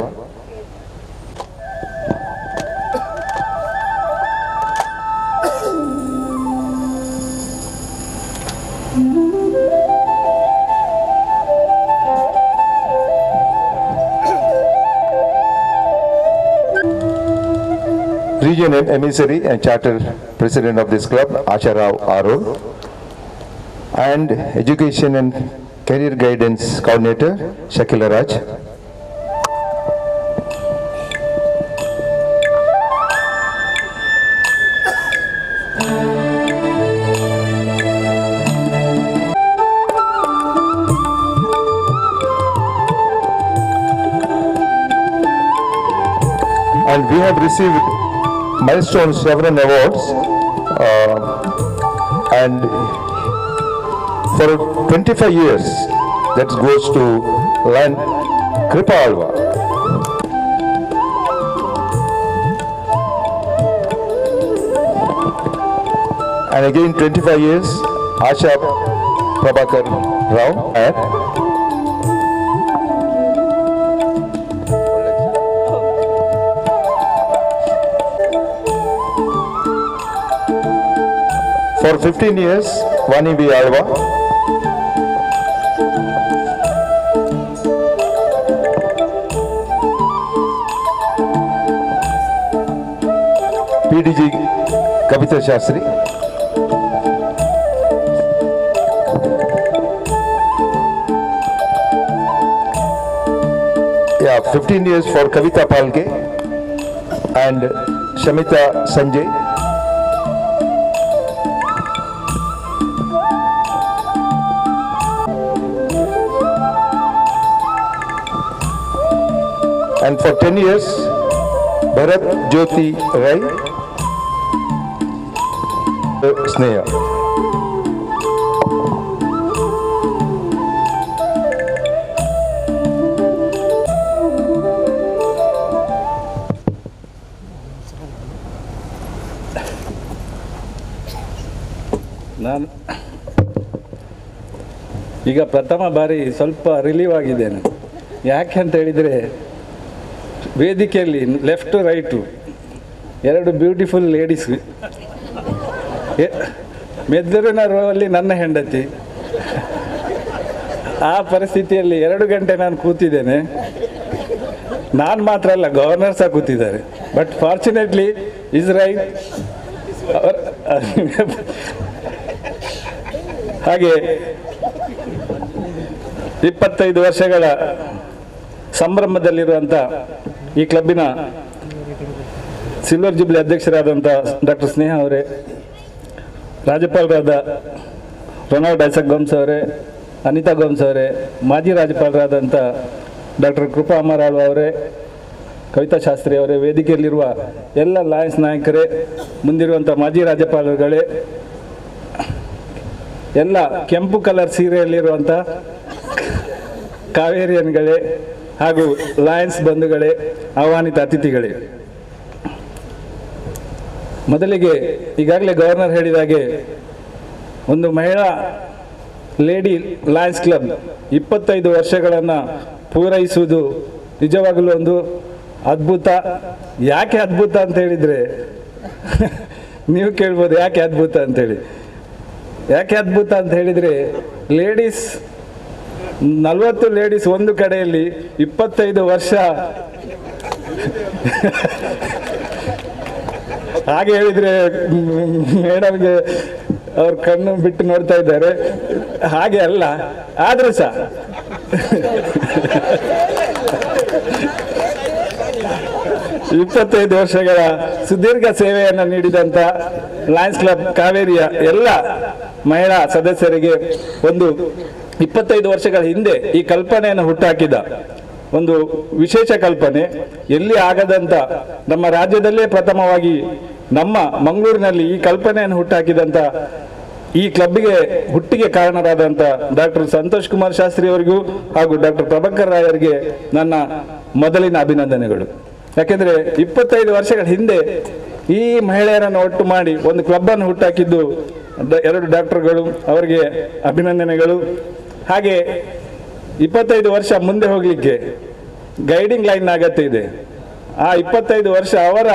Region emissary and charter president of this club, Asha Rao Aro, and education and career guidance coordinator, Shakila Raj. And we have received milestone several awards, and for 25 years that goes to Lion Kripa Alva. And again 25 years Asha Prabhakar Rao at for 15 years, Vani V. Alva. PDG Kavita Shastri. Yeah, 15 years for Kavita Palke and Shamita Sanjay. And for 10 years, Bharat Jyoti Rai, Sneha. ನಾನು ಈಗ ಪ್ರಥಮ ಬಾರಿ ಸ್ವಲ್ಪ relieve ಆಗಿದ್ದೇನೆ. ಯಾಕೆ ಅಂತ ಹೇಳಿದರೆ, ವೇದಿಕೆಯಲ್ಲಿ ಲೆಫ್ಟು ರೈಟು ಎರಡು ಬ್ಯೂಟಿಫುಲ್ ಲೇಡೀಸ್, ಮೆದುರಿನ ರೋವಲ್ಲಿ ನನ್ನ ಹೆಂಡತಿ. ಆ ಪರಿಸ್ಥಿತಿಯಲ್ಲಿ 2 ಗಂಟೆ ನಾನು ಕೂತಿದ್ದೇನೆ. ನಾನು ಮಾತ್ರ ಅಲ್ಲ, ಗವರ್ನರ್ ಸಹ ಕೂತಿದ್ದಾರೆ. But fortunately is right. ಹಾಗೆ 25 ವರ್ಷಗಳ ಸಂಭ್ರಮದಲ್ಲಿರುವಂಥ ಈ ಕ್ಲಬ್ಬಿನ ಸಿಲ್ವರ್ ಜುಬ್ಲಿ ಅಧ್ಯಕ್ಷರಾದಂಥ ಡಾಕ್ಟರ್ ಸ್ನೇಹ ಅವರೇ, ರಾಜ್ಯಪಾಲರಾದ ರೊನಾಲ್ಡ್ ಐಸಕ್ ಗೋಮ್ಸ್ ಅವರೇ, ಅನಿತಾ ಗೋಮ್ಸ್ ಅವರೇ, ಮಾಜಿ ರಾಜ್ಯಪಾಲರಾದಂಥ ಡಾಕ್ಟರ್ ಕೃಪಾ ಅಮರಾಳ್ ಅವರೇ, ಕವಿತಾ ಶಾಸ್ತ್ರಿ ಅವರೇ, ವೇದಿಕೆಯಲ್ಲಿರುವ ಎಲ್ಲ ಲಯನ್ಸ್ ನಾಯಕರೇ, ಮುಂದಿರುವಂಥ ಮಾಜಿ ರಾಜ್ಯಪಾಲರುಗಳೇ, ಎಲ್ಲ ಕೆಂಪು ಕಲರ್ ಸೀರೆಯಲ್ಲಿರುವಂಥ ಕಾವೇರಿಯನ್ಗಳೇ ಹಾಗೂ ಲಯನ್ಸ್ ಬಂಧುಗಳೇ, ಆಹ್ವಾನಿತ ಅತಿಥಿಗಳೇ, ಮೊದಲಿಗೆ ಈಗಾಗಲೇ ಗವರ್ನರ್ ಹೇಳಿದ ಹಾಗೆ ಒಂದು ಮಹಿಳಾ ಲೇಡಿ ಲಯನ್ಸ್ ಕ್ಲಬ್ 25 ವರ್ಷಗಳನ್ನು ಪೂರೈಸುವುದು ನಿಜವಾಗಲೂ ಒಂದು ಅದ್ಭುತ. ಯಾಕೆ ಅದ್ಭುತ ಅಂತ ಹೇಳಿದರೆ, ನೀವು ಕೇಳ್ಬೋದು ಯಾಕೆ ಅದ್ಭುತ ಅಂತೇಳಿ. ಯಾಕೆ ಅದ್ಭುತ ಅಂತ ಹೇಳಿದರೆ, ಲೇಡೀಸ್ 40 ಲೇಡೀಸ್ ಒಂದು ಕಡೆಯಲ್ಲಿ 25 ವರ್ಷ ಹಾಗೆ ಹೇಳಿದರೆ ಮೇಡಮ್ಗೆ ಅವ್ರ ಕಣ್ಣು ಬಿಟ್ಟು ನೋಡ್ತಾ ಇದ್ದಾರೆ. ಹಾಗೆ ಅಲ್ಲ, ಆದರೂ ಸಹ ಇಪ್ಪತ್ತೈದು ವರ್ಷಗಳ ಸುದೀರ್ಘ ಸೇವೆಯನ್ನು ನೀಡಿದಂಥ ಲಯನ್ಸ್ ಕ್ಲಬ್ ಕಾವೇರಿಯ ಎಲ್ಲ ಮಹಿಳಾ ಸದಸ್ಯರಿಗೆ ಒಂದು 25 ವರ್ಷಗಳ ಹಿಂದೆ ಈ ಕಲ್ಪನೆಯನ್ನು ಹುಟ್ಟಾಕಿದ ಒಂದು ವಿಶೇಷ ಕಲ್ಪನೆ, ಎಲ್ಲಿ ಆಗದಂತ ನಮ್ಮ ರಾಜ್ಯದಲ್ಲೇ ಪ್ರಥಮವಾಗಿ ನಮ್ಮ ಮಂಗಳೂರಿನಲ್ಲಿ ಈ ಕಲ್ಪನೆಯನ್ನು ಹುಟ್ಟಾಕಿದಂತ ಈ ಕ್ಲಬ್ಗೆ ಹುಟ್ಟಿಗೆ ಕಾರಣರಾದಂಥ ಡಾಕ್ಟರ್ ಸಂತೋಷ್ ಕುಮಾರ್ ಶಾಸ್ತ್ರಿ ಅವರಿಗೂ ಹಾಗೂ ಡಾಕ್ಟರ್ ಪ್ರಭಾಕರ್ ರಾಯ್ ಅವರಿಗೆ ನನ್ನ ಮೊದಲಿನ ಅಭಿನಂದನೆಗಳು. ಯಾಕೆಂದರೆ 25 ವರ್ಷಗಳ ಹಿಂದೆ ಈ ಮಹಿಳೆಯರನ್ನು ಒಟ್ಟು ಮಾಡಿ ಒಂದು ಕ್ಲಬ್ಬನ್ನು ಹುಟ್ಟಾಕಿದ್ದು 2 ಡಾಕ್ಟರ್ಗಳು, ಅವರಿಗೆ ಅಭಿನಂದನೆಗಳು. ಹಾಗೆ 25 ವರ್ಷ ಮುಂದೆ ಹೋಗಲಿಕ್ಕೆ ಗೈಡಿಂಗ್ ಲೈನ್ ಅಗತ್ಯ ಇದೆ. ಆ 25 ವರ್ಷ ಅವರ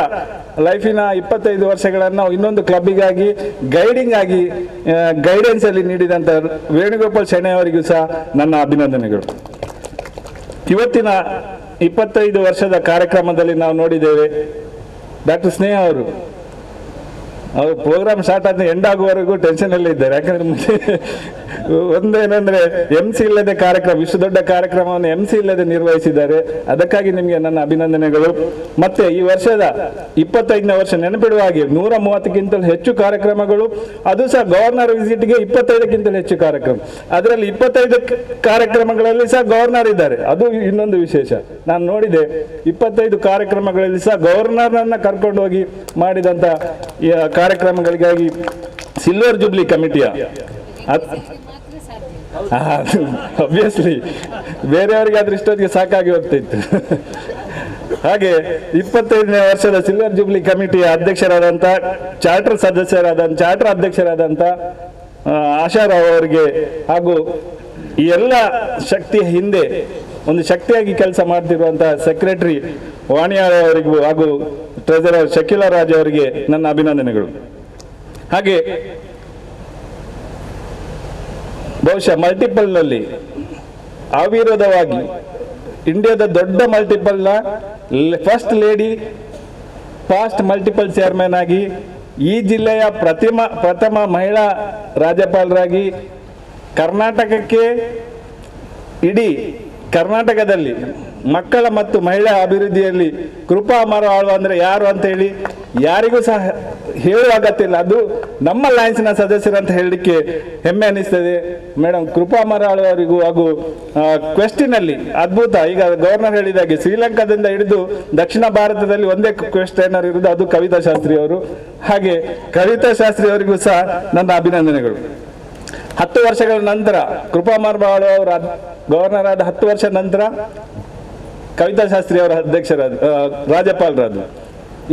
ಲೈಫಿನ 25 ವರ್ಷಗಳನ್ನು ಇನ್ನೊಂದು ಕ್ಲಬ್ಬಿಗಾಗಿ ಗೈಡಿಂಗ್ ಆಗಿ ಗೈಡೆನ್ಸ್ ಅಲ್ಲಿ ನೀಡಿದಂಥ ವೇಣುಗೋಪಾಲ್ ಶೆಣೈ ಅವರಿಗೂ ಸಹ ನನ್ನ ಅಭಿನಂದನೆಗಳು. ಇವತ್ತಿನ 25 ವರ್ಷದ ಕಾರ್ಯಕ್ರಮದಲ್ಲಿ ನಾವು ನೋಡಿದ್ದೇವೆ, ಡಾಕ್ಟರ್ ಸ್ನೇಹ ಅವರು ಪ್ರೋಗ್ರಾಮ್ ಸ್ಟಾರ್ಟ್ ಆದ ಎಂಡ್ ಆಗುವವರೆಗೂ ಟೆನ್ಷನ್ ಅಲ್ಲೇ ಇದ್ದಾರೆ. ಯಾಕಂದ್ರೆ ಒಂದೇನಂದ್ರೆ MC ಇಲ್ಲದೆ ಕಾರ್ಯಕ್ರಮ, ಇಷ್ಟು ದೊಡ್ಡ ಕಾರ್ಯಕ್ರಮವನ್ನು MC ಇಲ್ಲದೆ ನಿರ್ವಹಿಸಿದ್ದಾರೆ. ಅದಕ್ಕಾಗಿ ನಿಮಗೆ ನನ್ನ ಅಭಿನಂದನೆಗಳು. ಮತ್ತೆ ಈ ವರ್ಷದ 25ನೇ ವರ್ಷ ನೆನಪಿಡುವ ಹಾಗೆ 130ಕ್ಕಿಂತಲೂ ಹೆಚ್ಚು ಕಾರ್ಯಕ್ರಮಗಳು, ಅದು ಸಹ ಗವರ್ನರ್ ವಿಸಿಟ್ಗೆ 25ಕ್ಕಿಂತಲೂ ಹೆಚ್ಚು ಕಾರ್ಯಕ್ರಮ. ಅದರಲ್ಲಿ 25 ಕಾರ್ಯಕ್ರಮಗಳಲ್ಲಿ ಸಹ ಗವರ್ನರ್ ಇದ್ದಾರೆ, ಅದು ಇನ್ನೊಂದು ವಿಶೇಷ. ನಾನು ನೋಡಿದೆ 25 ಕಾರ್ಯಕ್ರಮಗಳಲ್ಲಿ ಸಹ ಗವರ್ನರ್ನನ್ನ ಕರ್ಕೊಂಡು ಹೋಗಿ ಮಾಡಿದಂತ ಕಾರ್ಯಕ್ರಮಗಳಿಗಾಗಿ ಸಿಲ್ವರ್ ಜೂಬ್ಲಿ ಕಮಿಟಿಯ ಅಬ್ವಿಯಸ್ಲಿ ಬೇರೆಯವರಿಗೆ ಅದ್ರ ಇಷ್ಟೊತ್ತಿಗೆ ಸಾಕಾಗಿ ಹೋಗ್ತಿತ್ತು. ಹಾಗೆ 25ನೇ ವರ್ಷದ ಸಿಲ್ವರ್ ಜೂಬ್ಲಿ ಕಮಿಟಿಯ ಅಧ್ಯಕ್ಷರಾದಂಥ ಚಾರ್ಟರ್ ಅಧ್ಯಕ್ಷರಾದಂಥ ಆಶಾರಾವ್ ಅವರಿಗೆ ಹಾಗೂ ಈ ಎಲ್ಲ ಶಕ್ತಿಯ ಹಿಂದೆ ಒಂದು ಶಕ್ತಿಯಾಗಿ ಕೆಲಸ ಮಾಡ್ತಿರುವಂತಹ ಸೆಕ್ರೆಟರಿ ವಾಣಿಯಾಳ್ ಅವರಿಗೂ ಹಾಗೂ ಟ್ರೆಜರರ್ ಶಕೀಲಾ ರಾಜ್ ಅವರಿಗೆ ನನ್ನ ಅಭಿನಂದನೆಗಳು. ಹಾಗೆ ಬಹುಶಃ ಮಲ್ಟಿಪಲ್ನಲ್ಲಿ ಅವಿರೋಧವಾಗಿ ಇಂಡಿಯಾದ ದೊಡ್ಡ ಮಲ್ಟಿಪಲ್ನ first lady first multiple chairman ಆಗಿ ಈ ಜಿಲ್ಲೆಯ ಪ್ರಥಮ ಮಹಿಳಾ ರಾಜ್ಯಪಾಲರಾಗಿ ಕರ್ನಾಟಕಕ್ಕೆ ಇಡೀ ಕರ್ನಾಟಕದಲ್ಲಿ ಮಕ್ಕಳ ಮತ್ತು ಮಹಿಳಾ ಅಭಿವೃದ್ಧಿಯಲ್ಲಿ ಕೃಪಾ ಅಮರ ಆಳ್ವ ಅಂದ್ರೆ ಯಾರು ಅಂತ ಹೇಳಿ ಯಾರಿಗೂ ಸಹ ಹೇಳುವ ಅಗತ್ಯ ಇಲ್ಲ. ಅದು ನಮ್ಮ ಲಯನ್ಸ್ನ ಸದಸ್ಯರಂತ ಹೇಳಲಿಕ್ಕೆ ಹೆಮ್ಮೆ ಅನಿಸ್ತದೆ. ಮೇಡಮ್ ಕೃಪಾ ಅಮರ ಆಳ್ವ ಅವರಿಗೂ ಹಾಗೂ ಕ್ವೆಸ್ಟಿನ್ ಅಲ್ಲಿ ಅದ್ಭುತ. ಈಗ ಗವರ್ನರ್ ಹೇಳಿದಾಗೆ ಶ್ರೀಲಂಕಾದಿಂದ ಹಿಡಿದು ದಕ್ಷಿಣ ಭಾರತದಲ್ಲಿ ಒಂದೇ ಕ್ವೆಸ್ಟನರ್ ಇರುವುದು, ಅದು ಕವಿತಾ ಶಾಸ್ತ್ರಿ ಅವರು. ಹಾಗೆ ಕವಿತಾ ಶಾಸ್ತ್ರಿ ಅವರಿಗೂ ಸಹ ನನ್ನ ಅಭಿನಂದನೆಗಳು. 10 ವರ್ಷಗಳ ನಂತರ ಕೃಪಾ ಅಮರ ಆಳ್ವ ಅವರ ಗವರ್ನರ್ ಆದ 10 ವರ್ಷ ನಂತರ ಕವಿತಾ ಶಾಸ್ತ್ರಿ ಅವರ ರಾಜ್ಯಪಾಲರಾದ್ರು.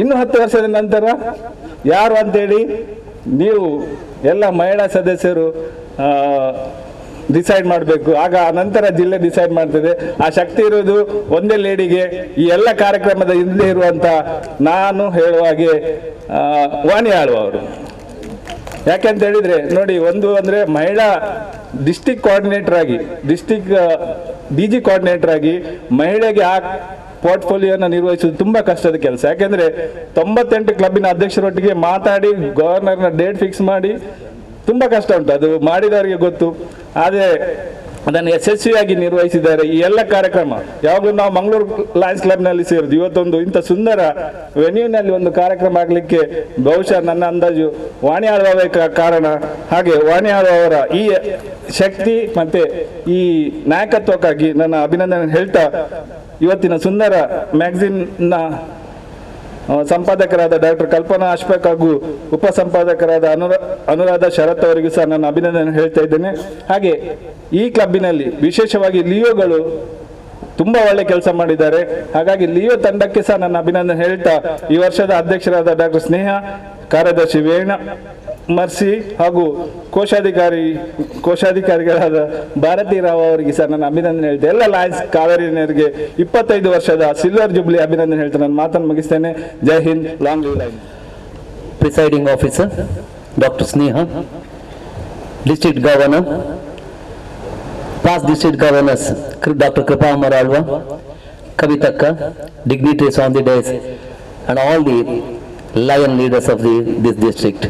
ಇನ್ನು 10 ವರ್ಷದ ನಂತರ ಯಾರು ಅಂತೇಳಿ ನೀವು ಎಲ್ಲ ಮಹಿಳಾ ಸದಸ್ಯರು ಡಿಸೈಡ್ ಮಾಡಬೇಕು. ಆಗ ನಂತರ ಜಿಲ್ಲೆ ಡಿಸೈಡ್ ಮಾಡ್ತದೆ. ಆ ಶಕ್ತಿ ಇರುವುದು ಒಂದೇ ಲೇಡಿಗೆ. ಈ ಎಲ್ಲ ಕಾರ್ಯಕ್ರಮದ ಹಿಂದೆ ಇರುವಂತ ನಾನು ಹೇಳುವ ಹಾಗೆ ವಾಣಿ ಆಳ್ವ ಅವರು. ಯಾಕೆಂತ ಹೇಳಿದ್ರೆ ನೋಡಿ, ಒಂದು ಅಂದ್ರೆ ಮಹಿಳಾ ಡಿಸ್ಟಿಕ್ ಕೋಆರ್ಡಿನೇಟರ್ ಆಗಿ, ಡಿಸ್ಟಿಕ್ DG ಕೋಆರ್ಡಿನೇಟರ್ ಆಗಿ ಮಹಿಳೆಗೆ ಆ ಪೋರ್ಟ್ಫೋಲಿಯೋನ ನಿರ್ವಹಿಸುವುದು ತುಂಬಾ ಕಷ್ಟದ ಕೆಲಸ. ಯಾಕೆಂದ್ರೆ 98 ಕ್ಲಬ್ಬಿನ ಅಧ್ಯಕ್ಷರೊಟ್ಟಿಗೆ ಮಾತಾಡಿ ಗವರ್ನರ್ನ ಡೇಟ್ ಫಿಕ್ಸ್ ಮಾಡಿ ತುಂಬಾ ಕಷ್ಟ ಉಂಟು. ಅದು ಮಾಡಿದವರಿಗೆ ಗೊತ್ತು. ಆದರೆ ಅದನ್ನು ಯಶಸ್ವಿಯಾಗಿ ನಿರ್ವಹಿಸಿದ್ದಾರೆ. ಈ ಎಲ್ಲ ಕಾರ್ಯಕ್ರಮ ಯಾವಾಗಲೂ ನಾವು ಮಂಗಳೂರು ಲಯನ್ಸ್ ಕ್ಲಬ್ನಲ್ಲಿ ಸೇರಿದ್ದು. ಇವತ್ತೊಂದು ಇಂಥ ಸುಂದರ ವೆನ್ಯೂನಲ್ಲಿ ಒಂದು ಕಾರ್ಯಕ್ರಮ ಆಗಲಿಕ್ಕೆ ಬಹುಶಃ ನನ್ನ ಅಂದಾಜು ವಾಣಿ ಆಳ್ವವೇ ಕಾರಣ. ಹಾಗೆ ವಾಣಿ ಆಳ್ವ ಅವರ ಈ ಶಕ್ತಿ ಮತ್ತೆ ಈ ನಾಯಕತ್ವಕ್ಕಾಗಿ ನನ್ನ ಅಭಿನಂದನೆ ಹೇಳ್ತಾ, ಇವತ್ತಿನ ಸುಂದರ ಮ್ಯಾಗಝಿನ್ನ ಸಂಪಾದಕರಾದ ಡಾಕ್ಟರ್ ಕಲ್ಪನಾ ಅಶ್ಫಾಕ್ ಹಾಗೂ ಉಪಸಂಪಾದಕರಾದ ಅನುರಾಧ ಶರತ್ ಅವರಿಗೂ ಸಹ ನನ್ನ ಅಭಿನಂದನೆ ಹೇಳ್ತಾ ಇದ್ದೇನೆ. ಹಾಗೆ ಈ ಕ್ಲಬ್ಬಿನಲ್ಲಿ ವಿಶೇಷವಾಗಿ ಲಿಯೋಗಳು ತುಂಬಾ ಒಳ್ಳೆ ಕೆಲಸ ಮಾಡಿದ್ದಾರೆ. ಹಾಗಾಗಿ ಲಿಯೋ ತಂಡಕ್ಕೆ ಸಹ ನನ್ನ ಅಭಿನಂದನೆ ಹೇಳ್ತಾ, ಈ ವರ್ಷದ ಅಧ್ಯಕ್ಷರಾದ ಡಾಕ್ಟರ್ ಸ್ನೇಹ, ಕಾರ್ಯದರ್ಶಿ ವೇಣ ಮರ್ಸಿ ಹಾಗೂ ಕೋಶಾಧಿಕಾರಿಗಳಾದ ಭಾರತಿ ರಾವ್ ಅವರಿಗೆ ಸಹ ನನ್ನ ಅಭಿನಂದನೆ ಹೇಳ್ತೇನೆ. ಎಲ್ಲ ಲಯನ್ಸ್ ಕಾವೇರಿಯರಿಗೆ 25 ವರ್ಷದ ಸಿಲ್ವರ್ ಜೂಬ್ಲಿ ಅಭಿನಂದನೆ ಹೇಳ್ತೇನೆ. ನಾನು ಮಾತನ್ನು ಮುಗಿಸ್ತೇನೆ. Jai Hind, long live lions. Presiding officer doctor Sneha, district governor, past district governors Dr. Kripa Amar Alva, Kavitakka, dignitaries on the dais, and all the lion leaders of this district.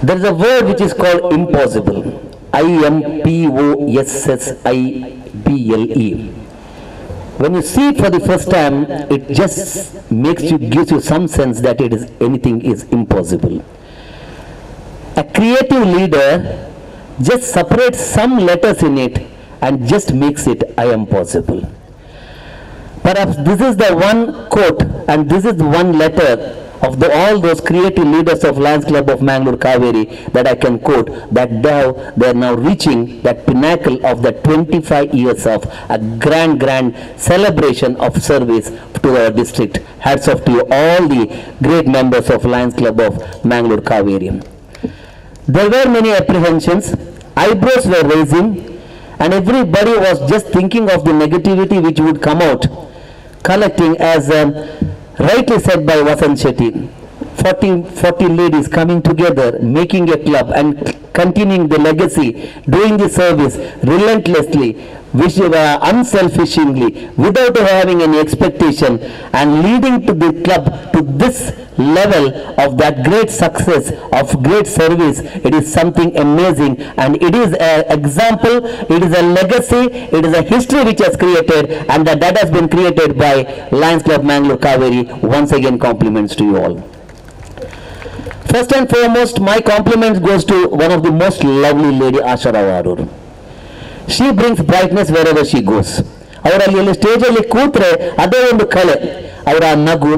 There is a word which is called impossible. IMPOSSIBLE. When you see it for the first time, it just gives you some sense that anything is impossible. A creative leader just separates some letters in it and just makes it I am possible. Perhaps this is the one quote and this is the one letter of all those creative leaders of Lions Club of Mangalore Kaveri that I can quote, that now they are now reaching that pinnacle of the 25 years of a grand celebration of service to our district. Hats off to you, all the great members of Lions Club of Mangalore Kaveri. There were many apprehensions, eyebrows were raising, and everybody was just thinking of the negativity which would come out, collecting as rightly said by Vasant Shetty, 40 ladies coming together, making a club and continuing the legacy, doing the service relentlessly, which unselfishingly, without having any expectation, and leading to the club to this level of that great success, of great service. It is something amazing, and it is an example, it is a legacy, it is a history which has created, and that has been created by Lions Club Mangalore Kaveri. Once again, compliments to you all. First and foremost, my compliments goes to one of the most lovely lady, Asha Rao Arur. She brings brightness wherever she goes. ಅವರಲ್ಲಿ ಸ್ಟೇಜಲ್ಲಿ ಕೂತ್ರೆ ಅದೇ ಒಂದು ಕಲೆ, ಅವರ ನಗು,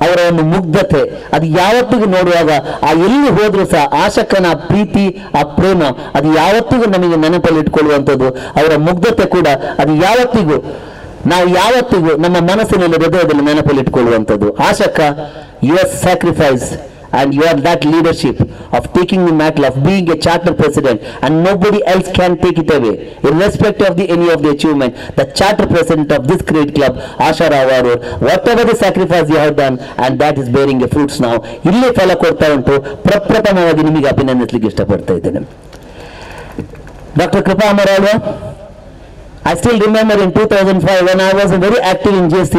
ಅವರ ಒಂದು ಮುಗ್ಧತೆ, ಅದು ಯಾವತ್ತಿಗೂ ನೋಡುವಾಗ ಆ ಎಲ್ಲಿ ಹೋದ್ರೂ ಸಹ ಆಶಕನ ಪ್ರೀತಿ, ಆ ಪ್ರೇಮ ಅದು ಯಾವತ್ತಿಗೂ ನಮಗೆ ನೆನಪಲ್ಲಿ ಇಟ್ಕೊಳ್ಳುವಂಥದ್ದು. ಅವರ ಮುಗ್ಧತೆ ಕೂಡ ಅದು ಯಾವತ್ತಿಗೂ ನಾವು ಯಾವತ್ತಿಗೂ ನಮ್ಮ ಮನಸ್ಸಿನಲ್ಲಿ ಹೃದಯದಲ್ಲಿ ನೆನಪಲ್ಲಿ ಇಟ್ಕೊಳ್ಳುವಂಥದ್ದು. ಆಶಕ, your sacrifice and you are that leadership of taking the mantle of being a charter president, and nobody else can take it away, irrespective of any of the achievement. The charter president of this great club, Asha Rao Arur, whatever the sacrifice you have done, and that is bearing a fruits now. ಇಲ್ಲಿ ಫಲ ಕೊಡ್ತಾ ಉಂಟು. ಪ್ರಪ್ರಥಮವಾಗಿ ನಿಮಗೆ ಅಭಿನಂದಿಸಲಿಕ್ಕೆ ಇಷ್ಟಪಡ್ತಾ ಇದ್ದೇನೆ. Dr. Kripa Amaralwa, I still remember in 2005 when I was very active in JC,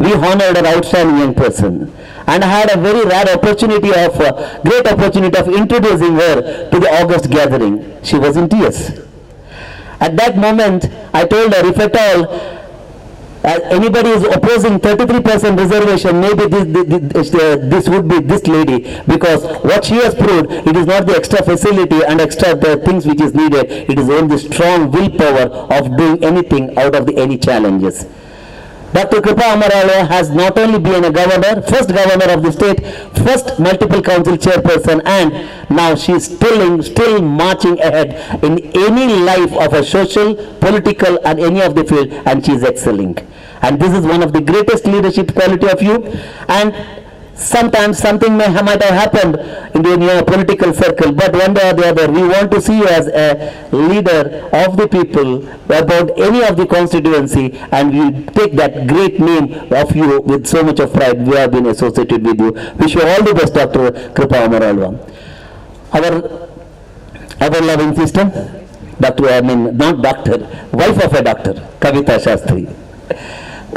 we honored an outstanding young person. And I had a very rare opportunity great opportunity of introducing her to the August gathering. She was in tears. At that moment, I told her, if at all anybody is opposing 33% reservation, maybe this would be this lady, because what she has proved, it is not the extra facility and extra things which is needed, it is only the strong willpower of doing anything out of any challenges. Dr. Kripa Amaralwa has not only been a governor, first governor of the state, first multiple council chairperson, and now she is still marching ahead in any life of a social, political and any of the field, and she is excelling. And this is one of the greatest leadership quality of you. And sometimes something might have happened in your political circle, but one day or the other we want to see you as a leader of the people about any of the constituency, and we take that great name of you with so much of pride. We have been associated with you. Wish you all the best, Dr. Kripa Amaralwa. Our ever-loving sister, wife of a doctor, Kavita Shastri.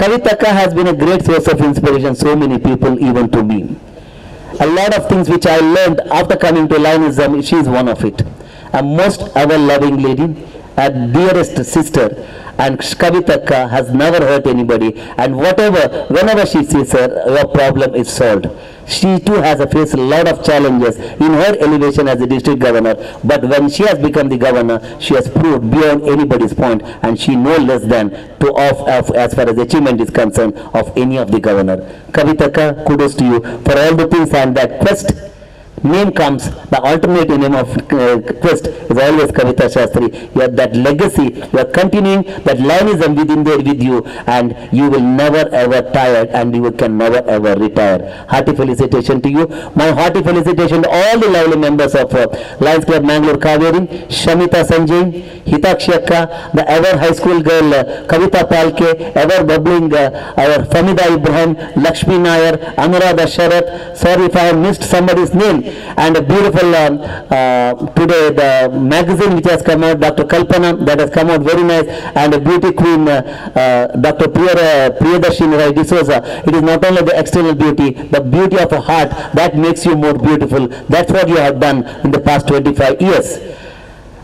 Kavitaka has been a great source of inspiration, so many people, even to me. A lot of things which I learned after coming to Lionism, she is one of it. A most ever-loving lady, a dearest sister, and Kavitaka has never hurt anybody, and whenever she sees her, your problem is solved. She too has faced a lot of challenges in her elevation as the district governor, but when she has become the governor, she has proved beyond anybody's point, and she no less than as far as achievement is concerned of any of the governor. Kavitaka, kudos to you for all the things, and that quest name comes, the alternative name of quest is always Kavita Shastri. You have that legacy, you are continuing that Lionism within there with you, and you will never ever tire, and you can never ever retire. Hearty felicitation to you. My hearty felicitation to all the lovely members of Lions Club Mangalore Kaveri, Shamita Sanjay, Hitakshi Akka, the ever high school girl Kavita Palke, ever bubbling our Famida Ibrahim, Lakshmi Nair, Anuradha Sharath. Sorry if I have missed somebody's name. And a beautiful today the magazine which has come out, Dr. Kalpana, that has come out very nice, and a beauty queen, Dr. Priyadashini Rai D'Souza. It is not only the external beauty, the beauty of a heart that makes you more beautiful. That's what you have done in the past 25 years.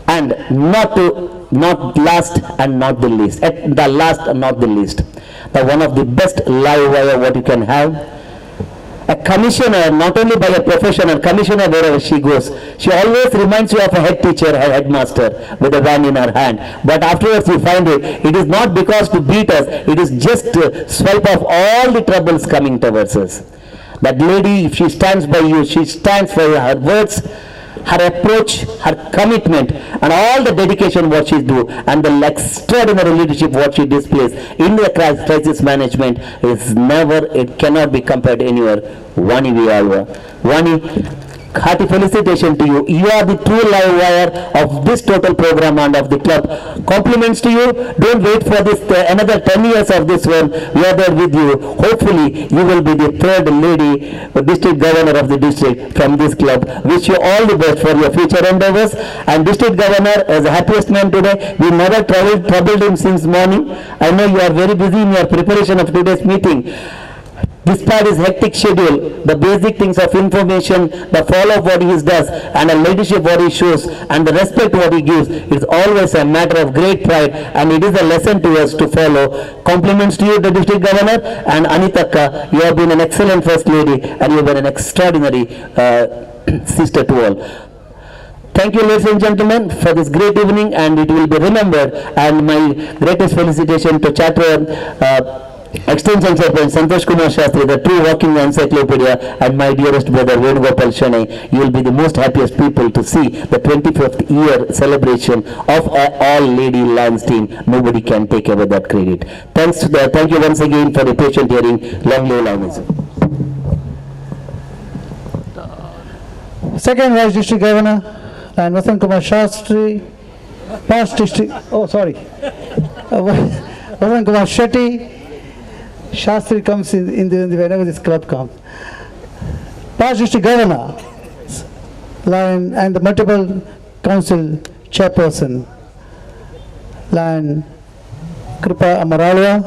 And not last and not the least, at the last and not the least, the one of the best live wire what you can have. a commissioner, not only by a professional commissioner wherever she goes, she always reminds you of a head teacher, her headmaster, with a wand in her hand. But afterwards you find it is not because to beat us, it is just to swipe off all the troubles coming towards us. That lady, if she stands by you, she stands for her words, her approach, her commitment, and all the dedication what she do, and the extraordinary leadership what she displays in the crisis management is never, it cannot be compared anywhere. Vani V. Alva. Vani, hearty felicitation to you. You are the true live wire of this total program and of the club. Compliments to you. Don't wait for this another 10 years of this one. We are there with you. Hopefully, you will be the third lady district governor of the district from this club. Wish you all the best for your future endeavors. And district governor is the happiest man today. We never troubled him since morning. I know you are very busy in your preparation of today's meeting. Despite his hectic schedule, the basic things of information, the follow-up what he does, and the leadership what he shows, and the respect what he gives, is always a matter of great pride, and it is a lesson to us to follow. Compliments to you, the district governor, and Anitaka, you have been an excellent first lady, and you have been an extraordinary sister to all. Thank you, ladies and gentlemen, for this great evening, and it will be remembered. And my greatest felicitation to Chatter Extension Chairman Santosh Kumar Shastri, the true walking encyclopedia, and my dearest brother Venugopal Shanai. You will be the most happiest people to see the 25th year celebration of all lady Lions team. Nobody can take away that credit. Thank you once again for the patient hearing. Long live Lions. Second Vice District Governor and Vasant Kumar Shastri, past district, Vasant Kumar Shetty. Shastri comes in whenever this club comes. Past district governor and the multiple council chairperson, Lion Kripa Amaralwa,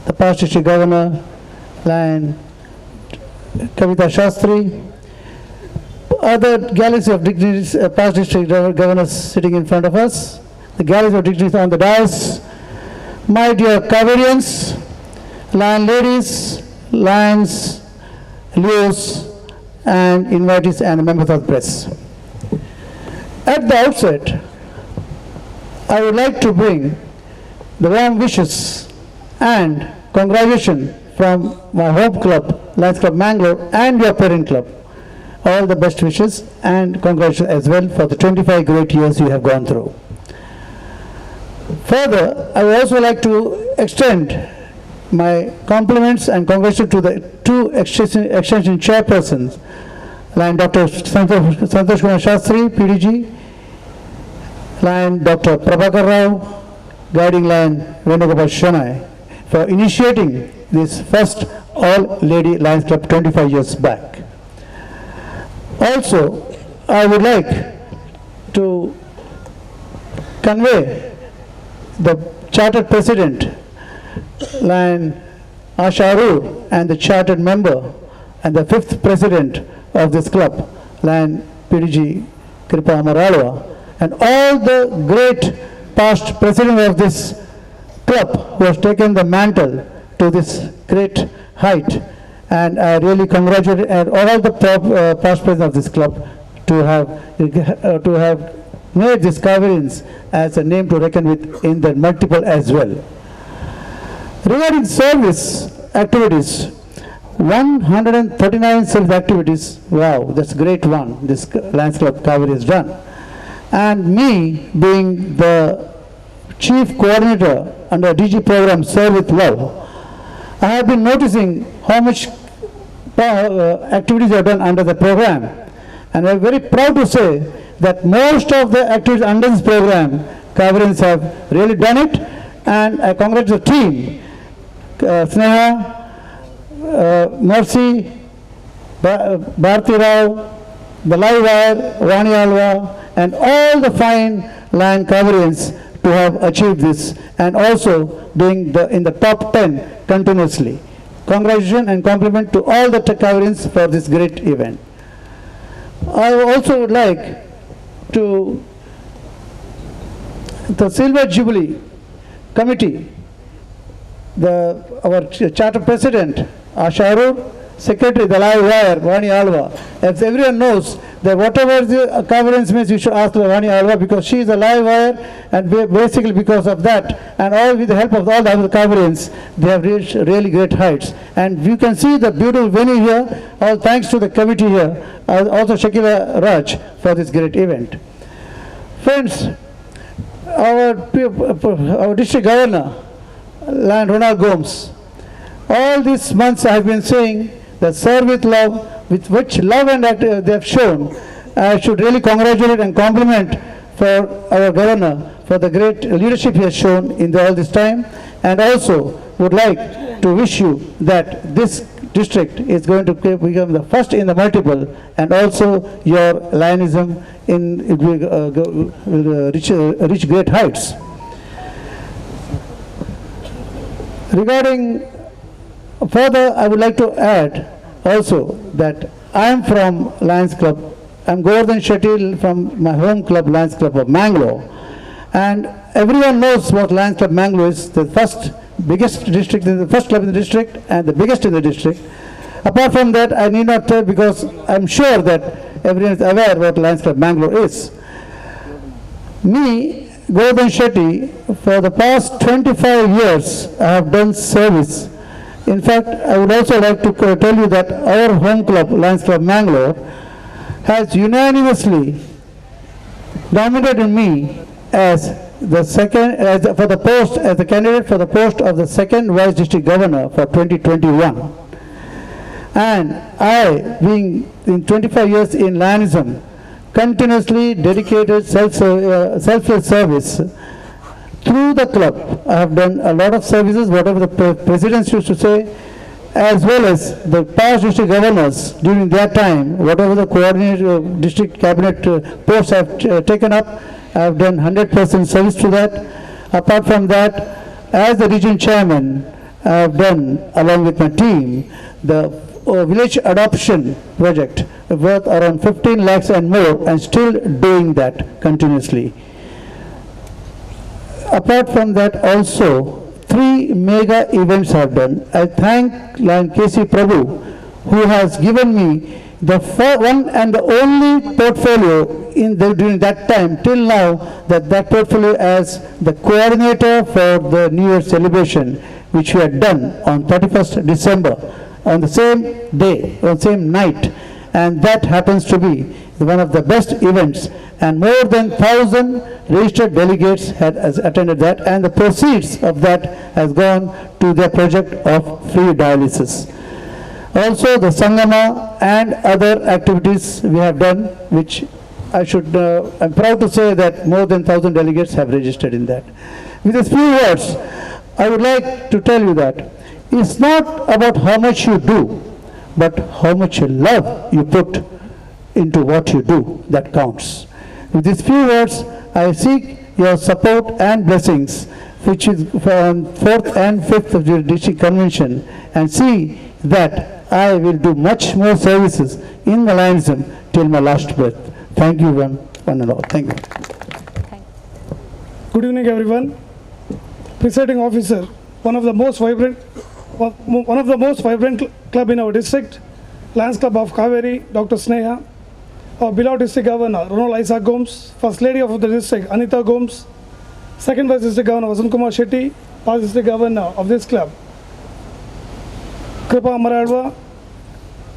the past district governor, Lion Kavita Shastri, other galleries of dignitaries, past district governors sitting in front of us, the galleries of dignitaries on the dais, my dear Kaverians, Lion ladies, Lions, Leos, and invitees and members of the press. At the outset, I would like to bring the warm wishes and congratulations from my home club, Lions Club Mangalore, and your parent club. All the best wishes and congratulations as well for the 25 great years you have gone through. Further, I would also like to extend my compliments and congratulations to the two extension chairpersons, Lion Dr. Santosh Kumar Shastri, PDG, Lion Dr. Prabhakar Rao, guiding Lion Venugopal Shanai, for initiating this first all-lady Lions Club 25 years back. Also, I would like to convey the chartered president, Lion Asha Arur, and the chartered member and the 5th president of this club, Lion PDG Kripa Amaralwa, and all the great past presidents of this club who has taken the mantle to this great height. And I really congratulate all the past presidents of this club to have made this Kaverians as a name to reckon with in the multiple as well. Regarding service activities, 139 service activities, wow, that's a great one, this Lions Club Kaveri has done. And me being the chief coordinator under DG program Serve with Love, I have been noticing how much activities are done under the program. And I am very proud to say that most of the activities under this program, Kaverians have really done it, and I congratulate the team. Sneha, Mercy, Bharti Rao, the Live Wire, Vani Alva, and all the fine Lion Kaverians to have achieved this, and also being in the top 10 continuously. Congratulations and compliment to all the Kaverians for this great event. I also would like to the Silver Jubilee Committee, our charter president Asha Arur secretary, the live wire, Vani Alva. As everyone knows that whatever the coverage means, you should ask Vani Alva, because she is a live wire, and basically because of that, and all with the help of all the other coverage, they have reached really great heights. And you can see the beautiful venue here, all thanks to the committee here, also Shakila Raj for this great event. Friends, our district governor, Lion Ronald Gomes, all these months I have been saying that serve with love, with which love and act they have shown. I should really congratulate and compliment for our governor for the great leadership he has shown in all this time, and also would like to wish you that this district is going to become the first in the multiple, and also your Lionism will reach great heights. Regarding further, I would like to add also that I am from Lions Club. I am Govardhan Shetty from my home club, Lions Club of Mangalore. And everyone knows what Lions Club Mangalore is, the biggest district, the first club in the district and the biggest in the district. Apart from that, I need not tell, because I am sure that everyone is aware what Lions Club Mangalore is. Me, Govardhan Shetty, for the past 25 years, I have done service. In fact, I would also like to tell you that our home club, Lions Club Mangalore, has unanimously nominated me as the candidate for the post of the second Vice District Governor for 2021. And I, being in 25 years in Lionism, continuously dedicated selfless service through the club. I have done a lot of services, whatever the presidents used to say, as well as the past district governors during their time, whatever the coordinated district cabinet posts I have taken up, I have done 100% service to that. Apart from that, as the region chairman, I have done, along with my team, the village adoption project worth around 15 lakhs and more, and still doing that continuously. Apart from that, also 3 mega events have done. I thank Lion KC Prabhu, who has given me the one and the only portfolio during that time till now, that portfolio as the coordinator for the New Year celebration, which we had done on 31st December, on the same day, on the same night, and that happens to be one of the best events, and more than 1,000 registered delegates had attended that, and the proceeds of that has gone to their project of free dialysis. Also the Sangama and other activities we have done, which I'm proud to say that more than 1,000 delegates have registered in that. With these few words, I would like to tell you that it's not about how much you do, but how much love you put into what you do that counts. With these few words, I seek your support and blessings, which is from 4th and 5th of the district convention, and see that I will do much more services in the Lionism till my last breath. Thank you one and all. Thank you. Good evening, everyone. Presiding officer, one of the most vibrant club in our district, Lions Club of Kaveri, Dr. Sneha, our beloved district governor, Ronald Isaac Gomes, First Lady of the district, Anita Gomes, Second Vice District Governor, Vasant Kumar Shetty, past district governor of this club, Kripa Amaralwa,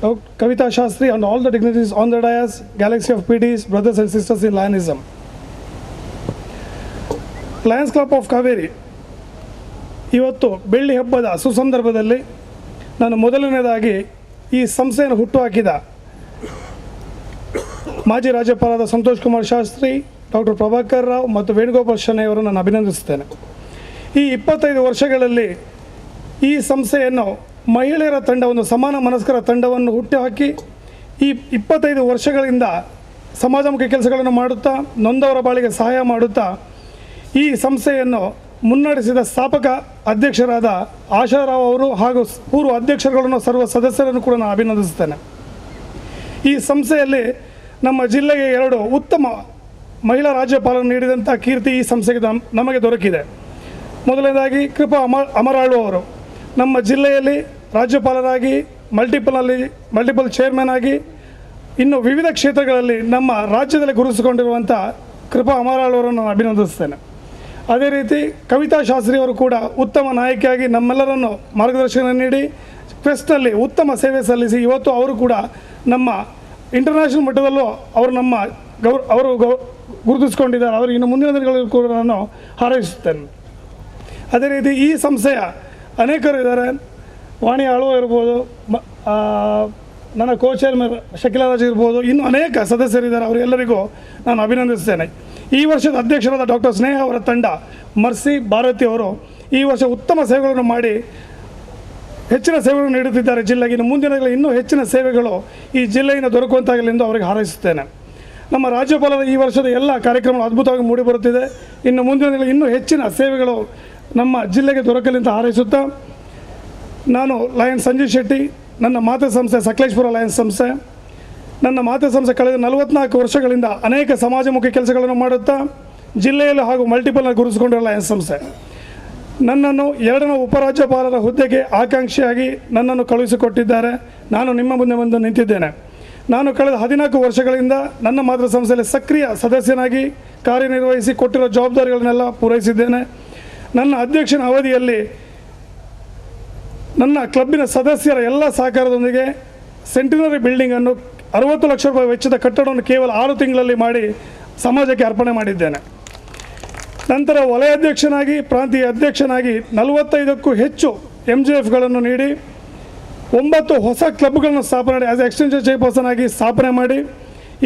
Kavita Shastri, and all the dignitaries on the dais, galaxy of PDs, brothers and sisters in Lionism. Lions Club of Kaveri, ಇವತ್ತು ಬೆಳ್ಳಿ ಹಬ್ಬದ ಸುಸಂದರ್ಭದಲ್ಲಿ ನಾನು ಮೊದಲನೇದಾಗಿ ಈ ಸಂಸ್ಥೆಯನ್ನು ಹುಟ್ಟುಹಾಕಿದ ಮಾಜಿ ರಾಜ್ಯಪಾಲರಾದ Santosh Kumar Shastri, doctor Prabhakar Rao ಮತ್ತು ವೇಣುಗೋಪಾಲ್ ಶೆಣೈ ಅವರನ್ನು ನಾನು ಅಭಿನಂದಿಸುತ್ತೇನೆ. ಈ 25 ವರ್ಷಗಳಲ್ಲಿ ಈ ಸಂಸ್ಥೆಯನ್ನು ಮಹಿಳೆಯರ ತಂಡ, ಒಂದು ಸಮಾನ ಮನಸ್ಕರ ತಂಡವನ್ನು ಹುಟ್ಟುಹಾಕಿ ಈ 25 ವರ್ಷಗಳಿಂದ ಸಮಾಜಮುಖಿ ಕೆಲಸಗಳನ್ನು ಮಾಡುತ್ತಾ, ನೊಂದವರ ಬಾಳಿಗೆ ಸಹಾಯ ಮಾಡುತ್ತಾ ಈ ಸಂಸ್ಥೆಯನ್ನು ಮುನ್ನಡೆಸಿದ ಸ್ಥಾಪಕ ಅಧ್ಯಕ್ಷರಾದ ಆಶಾರಾವ್ ಅವರು ಹಾಗೂ ಪೂರ್ವ ಅಧ್ಯಕ್ಷರುಗಳನ್ನು ಸರ್ವ ಸದಸ್ಯರನ್ನು ಕೂಡ ನಾನು ಅಭಿನಂದಿಸುತ್ತೇನೆ. ಈ ಸಂಸ್ಥೆಯಲ್ಲಿ ನಮ್ಮ ಜಿಲ್ಲೆಗೆ 2 ಉತ್ತಮ ಮಹಿಳಾ ರಾಜ್ಯಪಾಲರು ನೀಡಿದಂಥ ಕೀರ್ತಿ ಈ ಸಂಸ್ಥೆಗೆ ನಮಗೆ ದೊರಕಿದೆ. ಮೊದಲನೇದಾಗಿ ಕೃಪಾ ಅಮರಾಳು ಅವರು ನಮ್ಮ ಜಿಲ್ಲೆಯಲ್ಲಿ ರಾಜ್ಯಪಾಲರಾಗಿ ಮಲ್ಟಿಪಲ್ ಚೇರ್ಮನ್ ಆಗಿ ಇನ್ನು ವಿವಿಧ ಕ್ಷೇತ್ರಗಳಲ್ಲಿ ನಮ್ಮ ರಾಜ್ಯದಲ್ಲಿ ಗುರುತಿಸಿಕೊಂಡಿರುವಂಥ ಕೃಪಾ ಅಮರಾಳ್ ಅವರನ್ನು ನಾನು ಅಭಿನಂದಿಸ್ತೇನೆ. ಅದೇ ರೀತಿ ಕವಿತಾ ಶಾಸ್ತ್ರಿ ಅವರು ಕೂಡ ಉತ್ತಮ ನಾಯಕಿಯಾಗಿ ನಮ್ಮೆಲ್ಲರನ್ನು ಮಾರ್ಗದರ್ಶನ ನೀಡಿ ಕ್ವೆಸ್ಟ್ನಲ್ಲಿ ಉತ್ತಮ ಸೇವೆ ಸಲ್ಲಿಸಿ ಇವತ್ತು ಅವರು ಕೂಡ ನಮ್ಮ ಇಂಟರ್ನ್ಯಾಷನಲ್ ಮಟ್ಟದಲ್ಲೂ ಅವರು ನಮ್ಮ ಗುರುತಿಸಿಕೊಂಡಿದ್ದಾರೆ. ಅವರು ಇನ್ನು ಮುಂದಿನ ದಿನಗಳಲ್ಲಿ ಕೂಡ ನಾನು ಹಾರೈಸುತ್ತೇನೆ. ಅದೇ ರೀತಿ ಈ ಸಂಸ್ಥೆಯ ಅನೇಕರು ಇದ್ದಾರೆ. ವಾಣಿ ಆಳ್ವ ಇರ್ಬೋದು, ನನ್ನ ಕೋ-ಚೇರ್ಮನ್ ಶಕಿಲರಾಜ್ ಇರ್ಬೋದು, ಇನ್ನೂ ಅನೇಕ ಸದಸ್ಯರಿದ್ದಾರೆ. ಅವರೆಲ್ಲರಿಗೂ ನಾನು ಅಭಿನಂದಿಸ್ತೇನೆ. ಈ ವರ್ಷದ ಅಧ್ಯಕ್ಷರಾದ ಡಾಕ್ಟರ್ ಸ್ನೇಹ ಅವರ ತಂಡ ಮರ್ಸಿ ಭಾರತಿ ಅವರು ಈ ವರ್ಷ ಉತ್ತಮ ಸೇವೆಗಳನ್ನು ಮಾಡಿ ಹೆಚ್ಚಿನ ಸೇವೆಗಳನ್ನು ನೀಡುತ್ತಿದ್ದಾರೆ ಜಿಲ್ಲೆಗೆ. ಇನ್ನು ಮುಂದಿನ ದಿನಗಳಲ್ಲಿ ಇನ್ನೂ ಹೆಚ್ಚಿನ ಸೇವೆಗಳು ಈ ಜಿಲ್ಲೆಯಿಂದ ದೊರಕುವಂತಾಗಲಿ ಎಂದು ಅವರಿಗೆ ಹಾರೈಸುತ್ತೇನೆ. ನಮ್ಮ ರಾಜ್ಯಪಾಲರ ಈ ವರ್ಷದ ಎಲ್ಲ ಕಾರ್ಯಕ್ರಮಗಳು ಅದ್ಭುತವಾಗಿ ಮೂಡಿಬರುತ್ತಿದೆ. ಇನ್ನು ಮುಂದಿನ ದಿನಗಳಲ್ಲಿ ಇನ್ನೂ ಹೆಚ್ಚಿನ ಸೇವೆಗಳು ನಮ್ಮ ಜಿಲ್ಲೆಗೆ ದೊರಕಲಿ ಅಂತ ಹಾರೈಸುತ್ತಾ, ನಾನು ಲಯನ್ಸ್ ಸಂಜೀವ್ ಶೆಟ್ಟಿ, ನನ್ನ ಮಾತೃ ಸಂಸ್ಥೆ ಸಕಲೇಶ್ಪುರ ಲಯನ್ಸ್ ಸಂಸ್ಥೆ. ನನ್ನ ಮಾತೃ ಸಂಸ್ಥೆ ಕಳೆದ 44 ವರ್ಷಗಳಿಂದ ಅನೇಕ ಸಮಾಜಮುಖಿ ಕೆಲಸಗಳನ್ನು ಮಾಡುತ್ತಾ ಜಿಲ್ಲೆಯಲ್ಲಿ ಹಾಗೂ ಮಲ್ಟಿಪಲ್ನಲ್ಲಿ ಗುರುತಿಸಿಕೊಂಡಿರುವ ಲಯನ್ಸ್ ಸಂಸ್ಥೆ ನನ್ನನ್ನು 2ನೇ ಉಪರಾಜ್ಯಪಾಲರ ಹುದ್ದೆಗೆ ಆಕಾಂಕ್ಷಿಯಾಗಿ ನನ್ನನ್ನು ಕಳುಹಿಸಿಕೊಟ್ಟಿದ್ದಾರೆ. ನಾನು ನಿಮ್ಮ ಮುಂದೆ ಬಂದು ನಿಂತಿದ್ದೇನೆ. ನಾನು ಕಳೆದ 14 ವರ್ಷಗಳಿಂದ ನನ್ನ ಮಾತೃ ಸಂಸ್ಥೆಯಲ್ಲಿ ಸಕ್ರಿಯ ಸದಸ್ಯನಾಗಿ ಕಾರ್ಯನಿರ್ವಹಿಸಿ ಕೊಟ್ಟಿರೋ ಜವಾಬ್ದಾರಿಗಳನ್ನೆಲ್ಲ ಪೂರೈಸಿದ್ದೇನೆ. ನನ್ನ ಅಧ್ಯಕ್ಷನ ಅವಧಿಯಲ್ಲಿ ನನ್ನ ಕ್ಲಬ್ಬಿನ ಸದಸ್ಯರ ಎಲ್ಲ ಸಹಕಾರದೊಂದಿಗೆ ಸೆಂಟಿನರಿ ಬಿಲ್ಡಿಂಗನ್ನು 60 ಲಕ್ಷ ರೂಪಾಯಿ ವೆಚ್ಚದ ಕಟ್ಟಡವನ್ನು ಕೇವಲ 6 ತಿಂಗಳಲ್ಲಿ ಮಾಡಿ ಸಮಾಜಕ್ಕೆ ಅರ್ಪಣೆ ಮಾಡಿದ್ದೇನೆ. ನಂತರ ವಲಯಾಧ್ಯಕ್ಷನಾಗಿ ಪ್ರಾಂತೀಯ ಅಧ್ಯಕ್ಷನಾಗಿ 45ಕ್ಕೂ ಹೆಚ್ಚು MJFಗಳನ್ನು ನೀಡಿ 9 ಹೊಸ ಕ್ಲಬ್ಗಳನ್ನು ಸ್ಥಾಪನೆ ಮಾಡಿ ಆಸ್ ಎಕ್ಸ್ಟೆನ್ಷನ್ ಚೇರ್ಪರ್ಸನ್ ಆಗಿ ಸ್ಥಾಪನೆ ಮಾಡಿ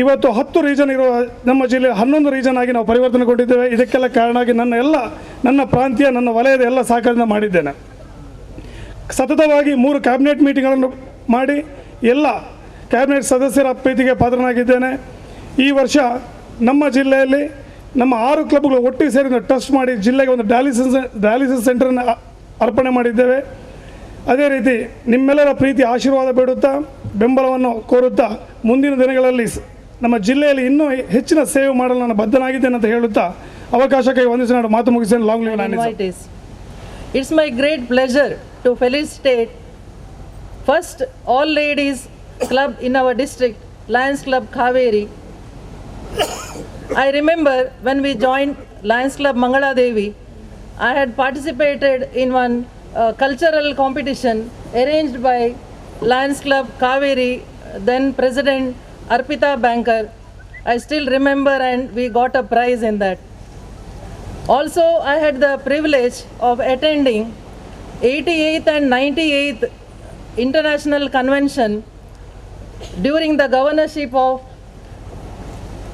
ಇವತ್ತು 10 ರೀಜನ್ ಇರುವ ನಮ್ಮ ಜಿಲ್ಲೆ 11 ರೀಜನ್ ಆಗಿ ನಾವು ಪರಿವರ್ತನೆಗೊಂಡಿದ್ದೇವೆ. ಇದಕ್ಕೆಲ್ಲ ಕಾರಣ ಆಗಿ ನನ್ನ ಪ್ರಾಂತ್ಯ ನನ್ನ ವಲಯದ ಎಲ್ಲ ಸಹಕಾರದಿಂದ ಮಾಡಿದ್ದೇನೆ. ಸತತವಾಗಿ 3 ಕ್ಯಾಬಿನೆಟ್ ಮೀಟಿಂಗ್ಗಳನ್ನು ಮಾಡಿ ಎಲ್ಲ ಕ್ಯಾಬಿನೆಟ್ ಸದಸ್ಯರ ಪ್ರೀತಿಗೆ ಪಾತ್ರನಾಗಿದ್ದೇನೆ. ಈ ವರ್ಷ ನಮ್ಮ ಜಿಲ್ಲೆಯಲ್ಲಿ ನಮ್ಮ 6 ಕ್ಲಬ್ಗಳು ಒಟ್ಟಿಗೆ ಸೇರಿ ಟ್ರಸ್ಟ್ ಮಾಡಿ ಜಿಲ್ಲೆಗೆ ಒಂದು ಡಯಾಲಿಸಿಸ್ ಸೆಂಟರನ್ನು ಅರ್ಪಣೆ ಮಾಡಿದ್ದೇವೆ. ಅದೇ ರೀತಿ ನಿಮ್ಮೆಲ್ಲರ ಪ್ರೀತಿ ಆಶೀರ್ವಾದ ಬೇಡುತ್ತಾ ಬೆಂಬಲವನ್ನು ಕೋರುತ್ತಾ ಮುಂದಿನ ದಿನಗಳಲ್ಲಿ ನಮ್ಮ ಜಿಲ್ಲೆಯಲ್ಲಿ ಇನ್ನೂ ಹೆಚ್ಚಿನ ಸೇವೆ ಮಾಡಲು ನಾನು ಬದ್ಧನಾಗಿದ್ದೇನೆ ಅಂತ ಹೇಳುತ್ತಾ ಅವಕಾಶಕ್ಕಾಗಿ ವಂದಿಸಿ ನಾನು ಮಾತು ಮುಗಿಸ್ತೇನೆ. Long live Lions. It's my great pleasure to felicitate first all ladies club in our district, Lions Club Kaveri. I remember when we joined Lions Club Mangala Devi, I had participated in one cultural competition arranged by Lions Club Kaveri, then President Arpita Bankar. I still remember, and we got a prize in that. Also, I had the privilege of attending 88th and 98th International Convention during the governorship of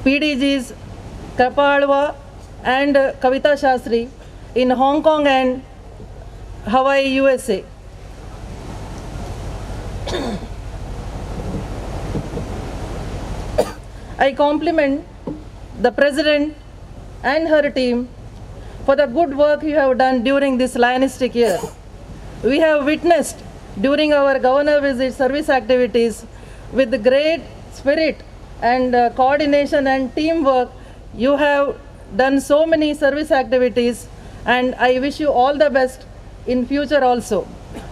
PDGs Krapa Alwa and Kavita Shastri in Hong Kong and Hawaii, USA. I compliment the President and her team for the good work you have done during this Lionistic year. We have witnessed during our governor visit service activities with great spirit and coordination and teamwork. You have done so many service activities, and I wish you all the best in future also.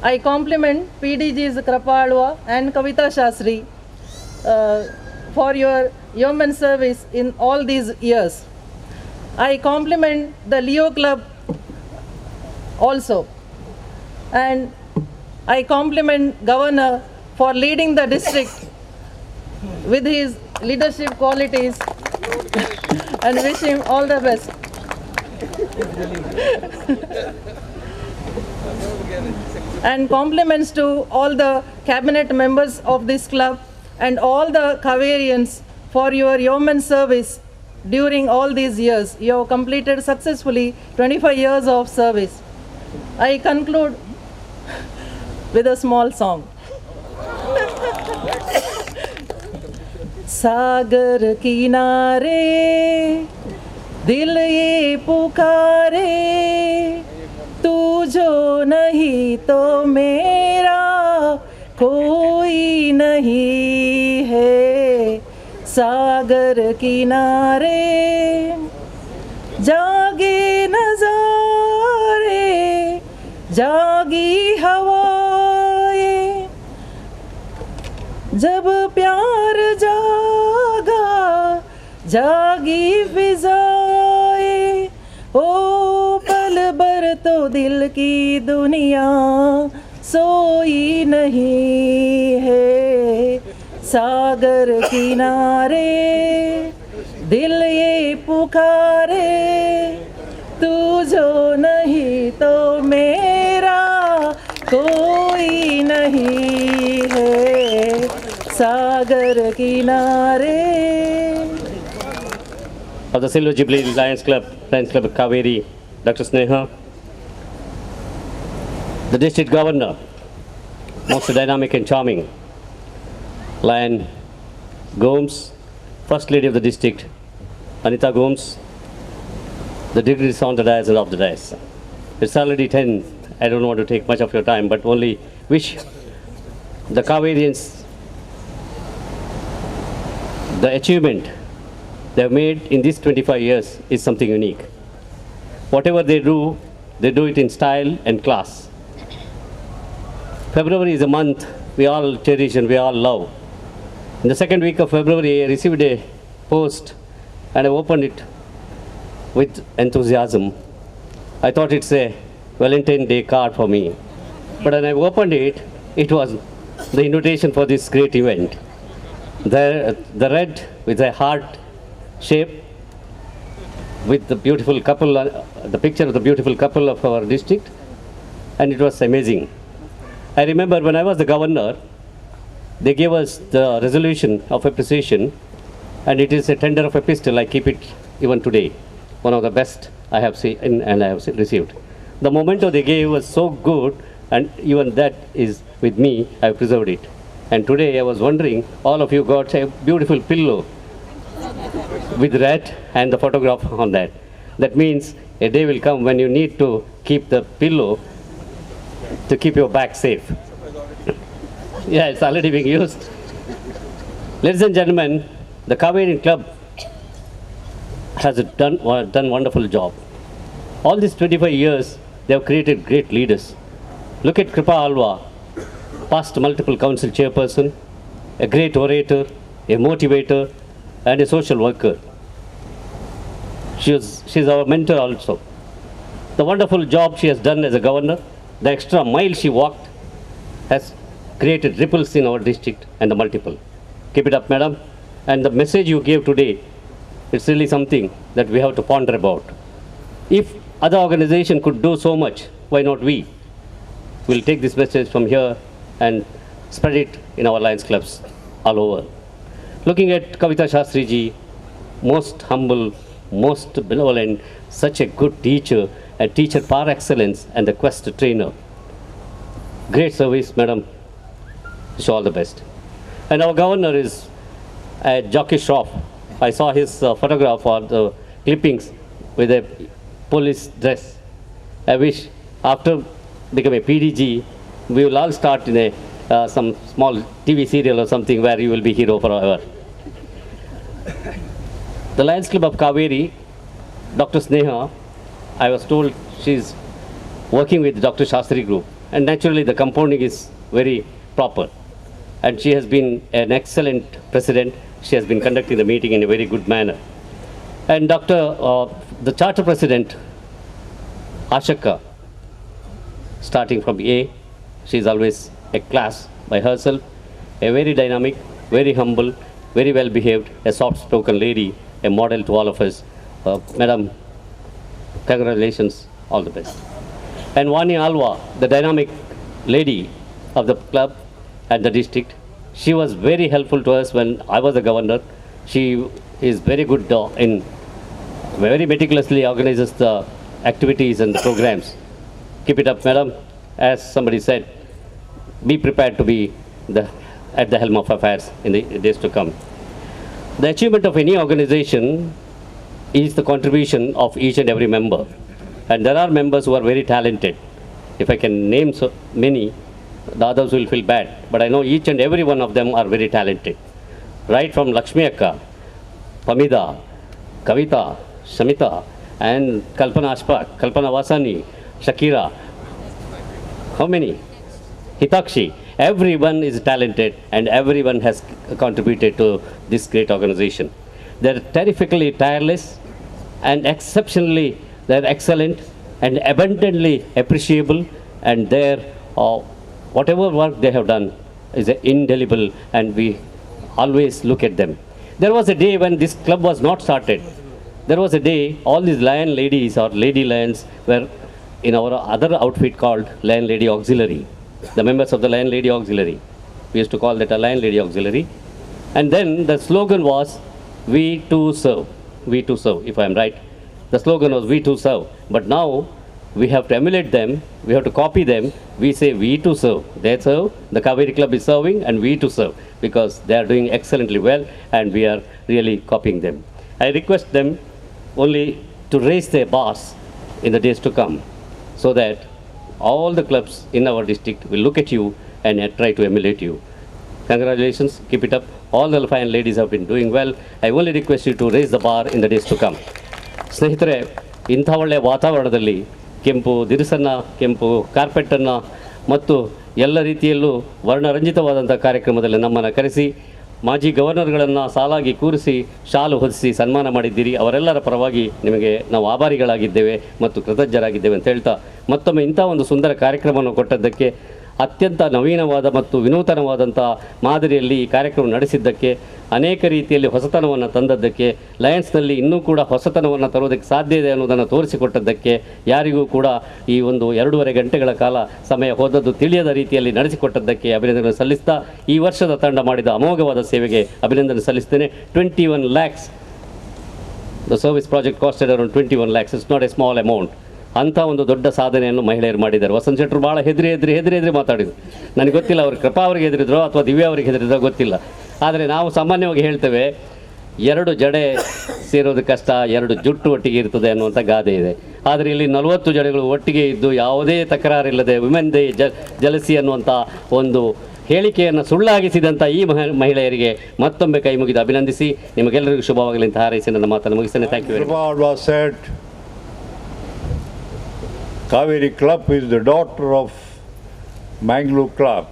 I compliment PDGs Krapa Alwa and Kavita Shastri for your yeoman service in all these years. I compliment the Leo Club also, and I compliment Governor for leading the district with his leadership qualities and wish him all the best. And compliments to all the cabinet members of this club and all the Kaverians for your yeoman service during all these years. You have completed successfully 25 years of service. I conclude with a small song. सागर किनारे दिल ये पुकारे, तू जो नहीं तो मेरा कोई नहीं है. सागर किनारे जागे नजारे, जागी हवाएं, जब प्यार जागा जागी फिजाए, ओ पल भर तो दिल की दुनिया सोई नहीं है। सागर किनारे दिल ये पुकारे, तू जो नहीं तो मेरा कोई नहीं है। सागर किनारे। Of the Silver Jubilee Lions Club Kaveri, Dr. Sneha, the District Governor, most dynamic and charming, Lion Gomes, First Lady of the District, Anita Gomes, the dignitaries on the dais and off the dais. It's already 10. I don't want to take much of your time, but only wish the Kaverians the achievement they have made in these 25 years is something unique. Whatever they do it in style and class. February is a month we all cherish and we all love. In the second week of February, I received a post and I opened it with enthusiasm. I thought it's a Valentine's Day card for me. But when I opened it, it was the invitation for this great event. The red with a heart shape with the beautiful couple, the picture of the beautiful couple of our district, and it was amazing. I remember when I was the governor, they gave us the resolution of appreciation, and it is a tender of epistle. I keep it even today, one of the best I have seen and I have received. The memento they gave was so good, and even that is with me. I have preserved it. And today I was wondering, all of you got a beautiful pillow with red and the photograph on that. That means a day will come when you need to keep the pillow to keep your back safe. Yeah, it's already being used. Ladies and gentlemen, the Kaveri Club has done wonderful job. All these 25 years, they have created great leaders. Look at Kripa Alva, past multiple council chairperson, a great orator, a motivator, and a social worker. She's our mentor also. The wonderful job she has done as a governor, the extra mile she walked, has created ripples in our district and the multiple. Keep it up, madam. And the message you gave today, it's really something that we have to ponder about. If other organization could do so much, why not we? We'll take this message from here and spread it in our Lions clubs all over. Looking at Kavita Shastri ji, most humble, most benevolent, such a good teacher, a teacher par excellence and the quest trainer. Great service, madam. Wish you all the best. And our governor is a jockey shop. I saw his photograph or the clippings with a police dress. I wish after becoming a PDG, we will all start in a some small TV serial or something where you will be hero forever. The Lions Club of Kaveri, Dr. Sneha, I was told she's working with Dr. Shastri Group, and naturally the compounding is very proper. And she has been an excellent president. She has been conducting the meeting in a very good manner. And the charter president, Ashaka, starting from A, she is always a class by herself, a very dynamic, very humble, very well behaved, a soft-spoken lady, a model to all of us. Madam, congratulations, all the best. And Vani Alva, the dynamic lady of the club and the district, she was very helpful to us when I was the governor. She is very good very meticulously organizes the activities and the programs. Keep it up, madam. As somebody said, be prepared to be at the helm of affairs in the days to come. The achievement of any organization is the contribution of each and every member. And there are members who are very talented. If I can name so many, the others will feel bad. But I know each and every one of them are very talented. Right from Lakshmi Akka, Pamida, Kavita, Shamita, and Kalpana Vasani, Shakira. How many? Hitakshi. Everyone is talented and everyone has contributed to this great organization. They're terrifically tireless and exceptionally, they're excellent and abundantly appreciable, and their whatever work they have done is indelible, and we always look at them. There was a day when this club was not started. There was a day all these Lion ladies or Lady Lions were in our other outfit called Lion Lady Auxiliary, the members of the Lion Lady Auxiliary. We used to call that a Lion Lady Auxiliary. And then the slogan was, "We too serve." We too serve, if I am right. The slogan was, "We too serve." But now we have to emulate them, we have to copy them. We say, "We too serve." They serve, the Kaveri Club is serving, and we too serve, because they are doing excellently well and we are really copying them. I request them only to raise their bars in the days to come, so that all the clubs in our district will look at you and try to emulate you. Congratulations, keep it up. All the fine ladies have been doing well. I only request you to raise the bar in the days to come. ಸ್ನೇಹಿತರೆ, ಇಂಥ ಒಳ್ಳೆಯ ವಾತಾವರಣದಲ್ಲಿ ಕೆಂಪು ದಿರಿಸನ್ನು, ಕೆಂಪು ಕಾರ್ಪೆಟನ್ನು ಮತ್ತು ಎಲ್ಲ ರೀತಿಯಲ್ಲೂ ವರ್ಣರಂಜಿತವಾದಂಥ ಕಾರ್ಯಕ್ರಮದಲ್ಲಿ ನಮ್ಮನ್ನು ಕರೆಸಿ ಮಾಜಿ ಗವರ್ನರ್ಗಳನ್ನು ಸಾಲಾಗಿ ಕೂರಿಸಿ ಶಾಲು ಹೊದಿಸಿ ಸನ್ಮಾನ ಮಾಡಿದ್ದೀರಿ. ಅವರೆಲ್ಲರ ಪರವಾಗಿ ನಿಮಗೆ ನಾವು ಆಭಾರಿಗಳಾಗಿದ್ದೇವೆ ಮತ್ತು ಕೃತಜ್ಞರಾಗಿದ್ದೇವೆ ಅಂತ ಹೇಳ್ತಾ, ಮತ್ತೊಮ್ಮೆ ಇಂಥ ಒಂದು ಸುಂದರ ಕಾರ್ಯಕ್ರಮವನ್ನು ಕೊಟ್ಟದ್ದಕ್ಕೆ, ಅತ್ಯಂತ ನವೀನವಾದ ಮತ್ತು ವಿನೂತನವಾದಂಥ ಮಾದರಿಯಲ್ಲಿ ಈ ಕಾರ್ಯಕ್ರಮ ನಡೆಸಿದ್ದಕ್ಕೆ, ಅನೇಕ ರೀತಿಯಲ್ಲಿ ಹೊಸತನವನ್ನು ತಂದದ್ದಕ್ಕೆ, ಲಯನ್ಸ್ನಲ್ಲಿ ಇನ್ನೂ ಕೂಡ ಹೊಸತನವನ್ನು ತರುವುದಕ್ಕೆ ಸಾಧ್ಯ ಇದೆ ಅನ್ನೋದನ್ನು ತೋರಿಸಿಕೊಟ್ಟದ್ದಕ್ಕೆ, ಯಾರಿಗೂ ಕೂಡ ಈ ಒಂದು 2.5 ಗಂಟೆಗಳ ಕಾಲ ಸಮಯ ಹೋದದ್ದು ತಿಳಿಯದ ರೀತಿಯಲ್ಲಿ ನಡೆಸಿಕೊಟ್ಟದ್ದಕ್ಕೆ ಅಭಿನಂದನೆ ಸಲ್ಲಿಸ್ತಾ, ಈ ವರ್ಷದ ತಂಡ ಮಾಡಿದ ಅಮೋಘವಾದ ಸೇವೆಗೆ ಅಭಿನಂದನೆ ಸಲ್ಲಿಸ್ತೇನೆ. 21 lakhs, the service project costed around 21 lakhs. It's not a small amount. ಅಂಥ ಒಂದು ದೊಡ್ಡ ಸಾಧನೆಯನ್ನು ಮಹಿಳೆಯರು ಮಾಡಿದ್ದಾರೆ. ವಸಂತ್ ಶೆಟ್ಟರು ಭಾಳ ಹೆದರಿ ಮಾತಾಡಿದರು. ನನಗೆ ಗೊತ್ತಿಲ್ಲ ಅವ್ರು ಕೃಪಾ ಅವರಿಗೆ ಹೆದರಿದ್ರೋ ಅಥವಾ ದಿವ್ಯಾ ಅವರಿಗೆ ಹೆದರಿದ್ರೋ ಗೊತ್ತಿಲ್ಲ. ಆದರೆ ನಾವು ಸಾಮಾನ್ಯವಾಗಿ ಹೇಳ್ತೇವೆ, 2 ಜಡೆ ಸೇರೋದು ಕಷ್ಟ, 2 ಜುಟ್ಟು ಒಟ್ಟಿಗೆ ಇರ್ತದೆ ಅನ್ನುವಂಥ ಗಾದೆ ಇದೆ. ಆದರೆ ಇಲ್ಲಿ 40 ಜಡೆಗಳು ಒಟ್ಟಿಗೆ ಇದ್ದು ಯಾವುದೇ ತಕರಾರಿಲ್ಲದೆ ವಿಮೆನ್ ದೇ ಜಲಸಿ ಅನ್ನುವಂಥ ಒಂದು ಹೇಳಿಕೆಯನ್ನು ಸುಳ್ಳಾಗಿಸಿದಂಥ ಈ ಮಹಿಳೆಯರಿಗೆ ಮತ್ತೊಮ್ಮೆ ಕೈ ಮುಗಿದು ಅಭಿನಂದಿಸಿ ನಿಮಗೆಲ್ಲರಿಗೂ ಶುಭವಾಗಲಿ ಅಂತ ಹಾರೈಸಿ ನನ್ನ ಮಾತನ್ನು ಮುಗಿಸ್ತೇನೆ. Thank you very much. Kaveri Club is the daughter of Mangalore Club.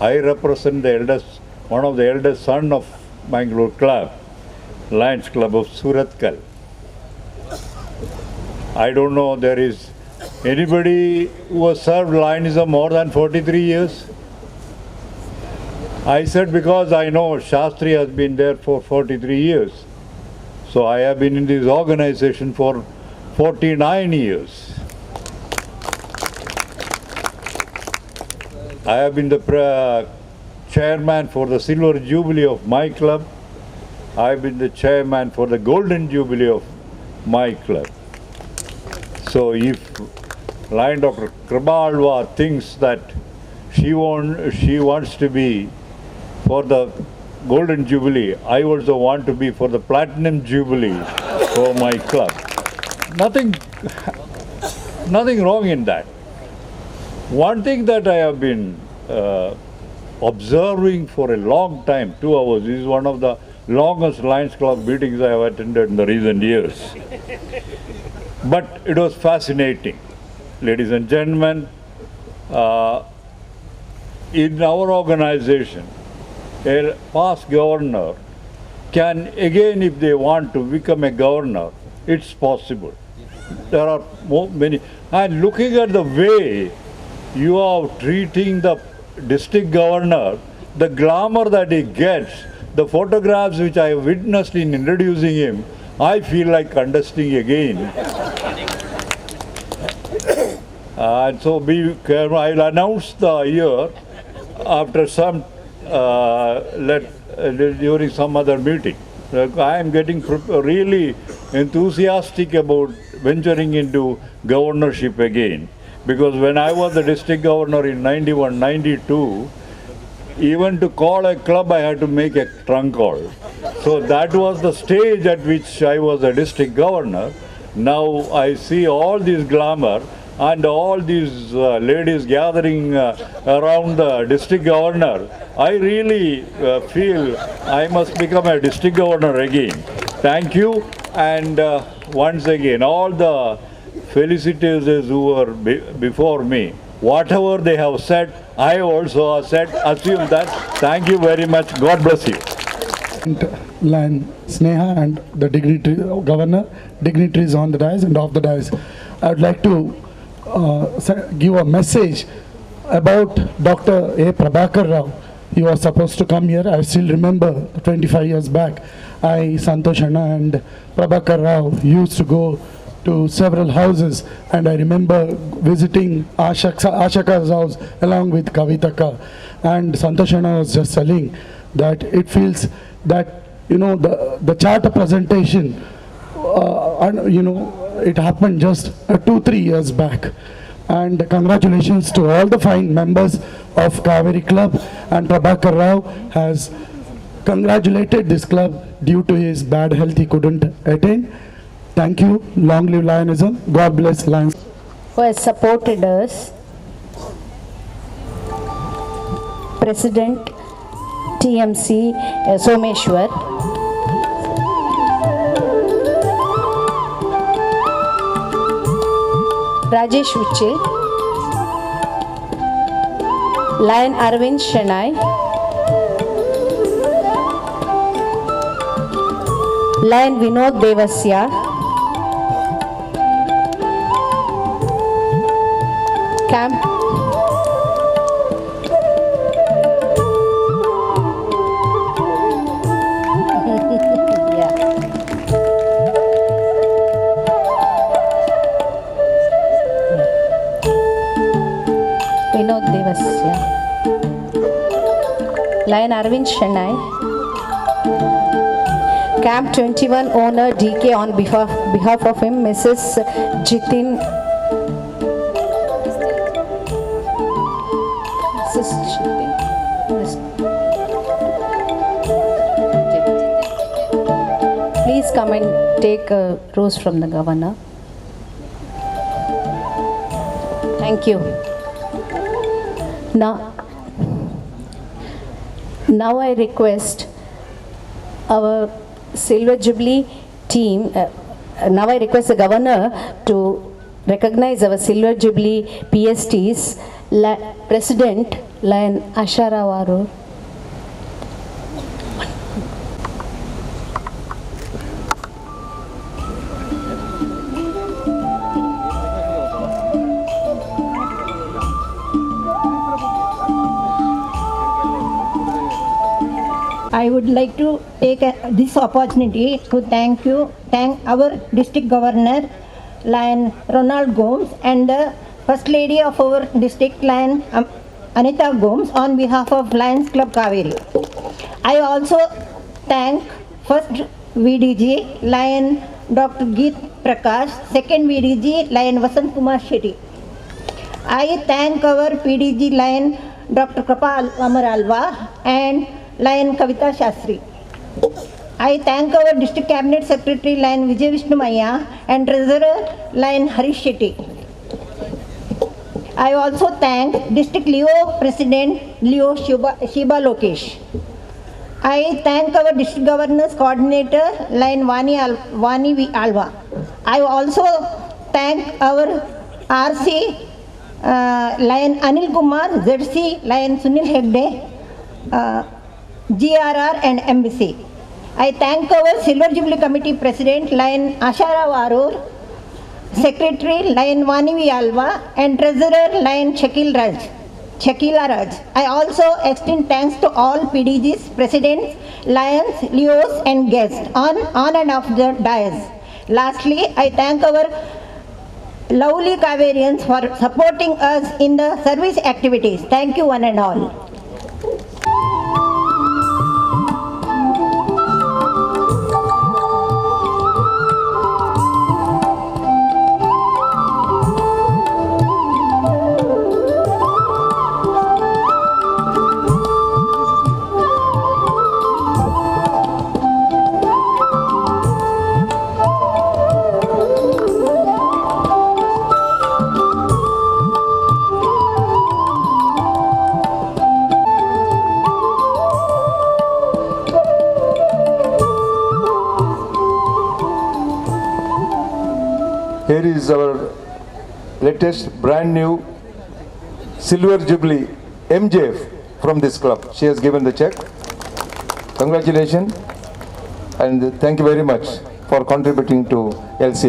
I represent one of the eldest son of Mangalore Club, Lions Club of Surathkal. I don't know there is anybody who has served Lionism more than 43 years. I said because I know Shastri has been there for 43 years. So I have been in this organization for 49 years. I have been the chairman for the Silver Jubilee of my club. I have been the chairman for the Golden Jubilee of my club. So if Lion Dr. Kripa Alva thinks that she wants to be for the Golden Jubilee, I also want to be for the Platinum Jubilee for my club. Nothing wrong in that. One thing that I have been observing for a long time, 2 hours, this is one of the longest Lions Club meetings I have attended in the recent years. But it was fascinating. Ladies and gentlemen, in our organization, a past governor can again, if they want to become a governor, it's possible. There are many. And looking at the way you are treating the district governor, the glamour that he gets, the photographs which I witnessed in introducing him, I feel like contesting again. And so be careful. I will announce the year after some, during some other meeting. I am getting really enthusiastic about venturing into governorship again. Because when I was the district governor in 91, 92, even to call a club I had to make a trunk call. So that was the stage at which I was a district governor. Now I see all this glamour and all these ladies gathering around the district governor. I really feel I must become a district governor again. Thank you, and once again all the felicitors who were before me, whatever they have said, I also have said, assume that. Thank you very much. God bless you. Lion Sneha and the dignitary governor, dignitaries on the dais and off the dais. I would like to give a message about Dr. A. Prabhakar Rao. He was supposed to come here. I still remember 25 years back, I, Santosh Anna and Prabhakar Rao used to go to several houses, and I remember visiting Ashaka's house along with Kavitaka, and Santosh Anna was just telling that it feels that, you know, the charter presentation, you know, it happened just 2-3 years back. And congratulations to all the fine members of Kaveri Club, and Prabhakar Rao has congratulated this club due to his bad health he couldn't attain. Thank you. Long live Lionism. God bless Lions. Who has supported us. President TMC Someshwar. Rajesh Vichil. Lion Arvind Shanai. Lion Vinod Devasya. Camp Vinod Devasya. Lion Arvind Shanai. Camp 21 owner DK, on behalf of him, Mrs. Jitin. Please come and take a rose from the governor. Thank you. Now I request our Silver Jubilee team, now I request the governor to recognize our Silver Jubilee PSTs. President Lion Ashara Varu. I would like to take this opportunity to thank our district governor, Lion Ronald Gomes, and the First Lady of our district, Lion Anita Gomes, on behalf of Lions Club Kaveri. I also thank first VDG, Lion Dr. Geet Prakash, second VDG, Lion Vasant Kumar Shetty. I thank our PDG, Lion Dr. Krapa Amar Alva, and Lion Kavita Shastri. I thank our District Cabinet Secretary, Lion Vijay Vishnu Maya, and Treasurer, Lion Harish Shetty. I also thank District Leo President, Leo Shiba Lokesh. I thank our District Governors Coordinator, Lion Vani V. Alva. I also thank our RC, Lion Anil Kumar, ZC, Lion Sunil Hegde, GRR and MBC. I thank our Silver Jubilee Committee President, Lion Ashara Varur, Secretary, Lion Vani V. Alva, and Treasurer, Lion Shakila Raj. I also extend thanks to all PDGs, Presidents, Lions, Leos, and guests on and off the dais. Lastly, I thank our lovely Kaverians for supporting us in the service activities. Thank you, one and all. Here is our latest brand new Silver Jubilee MJF from this club. She has given the check. Congratulations and thank you very much for contributing to LC.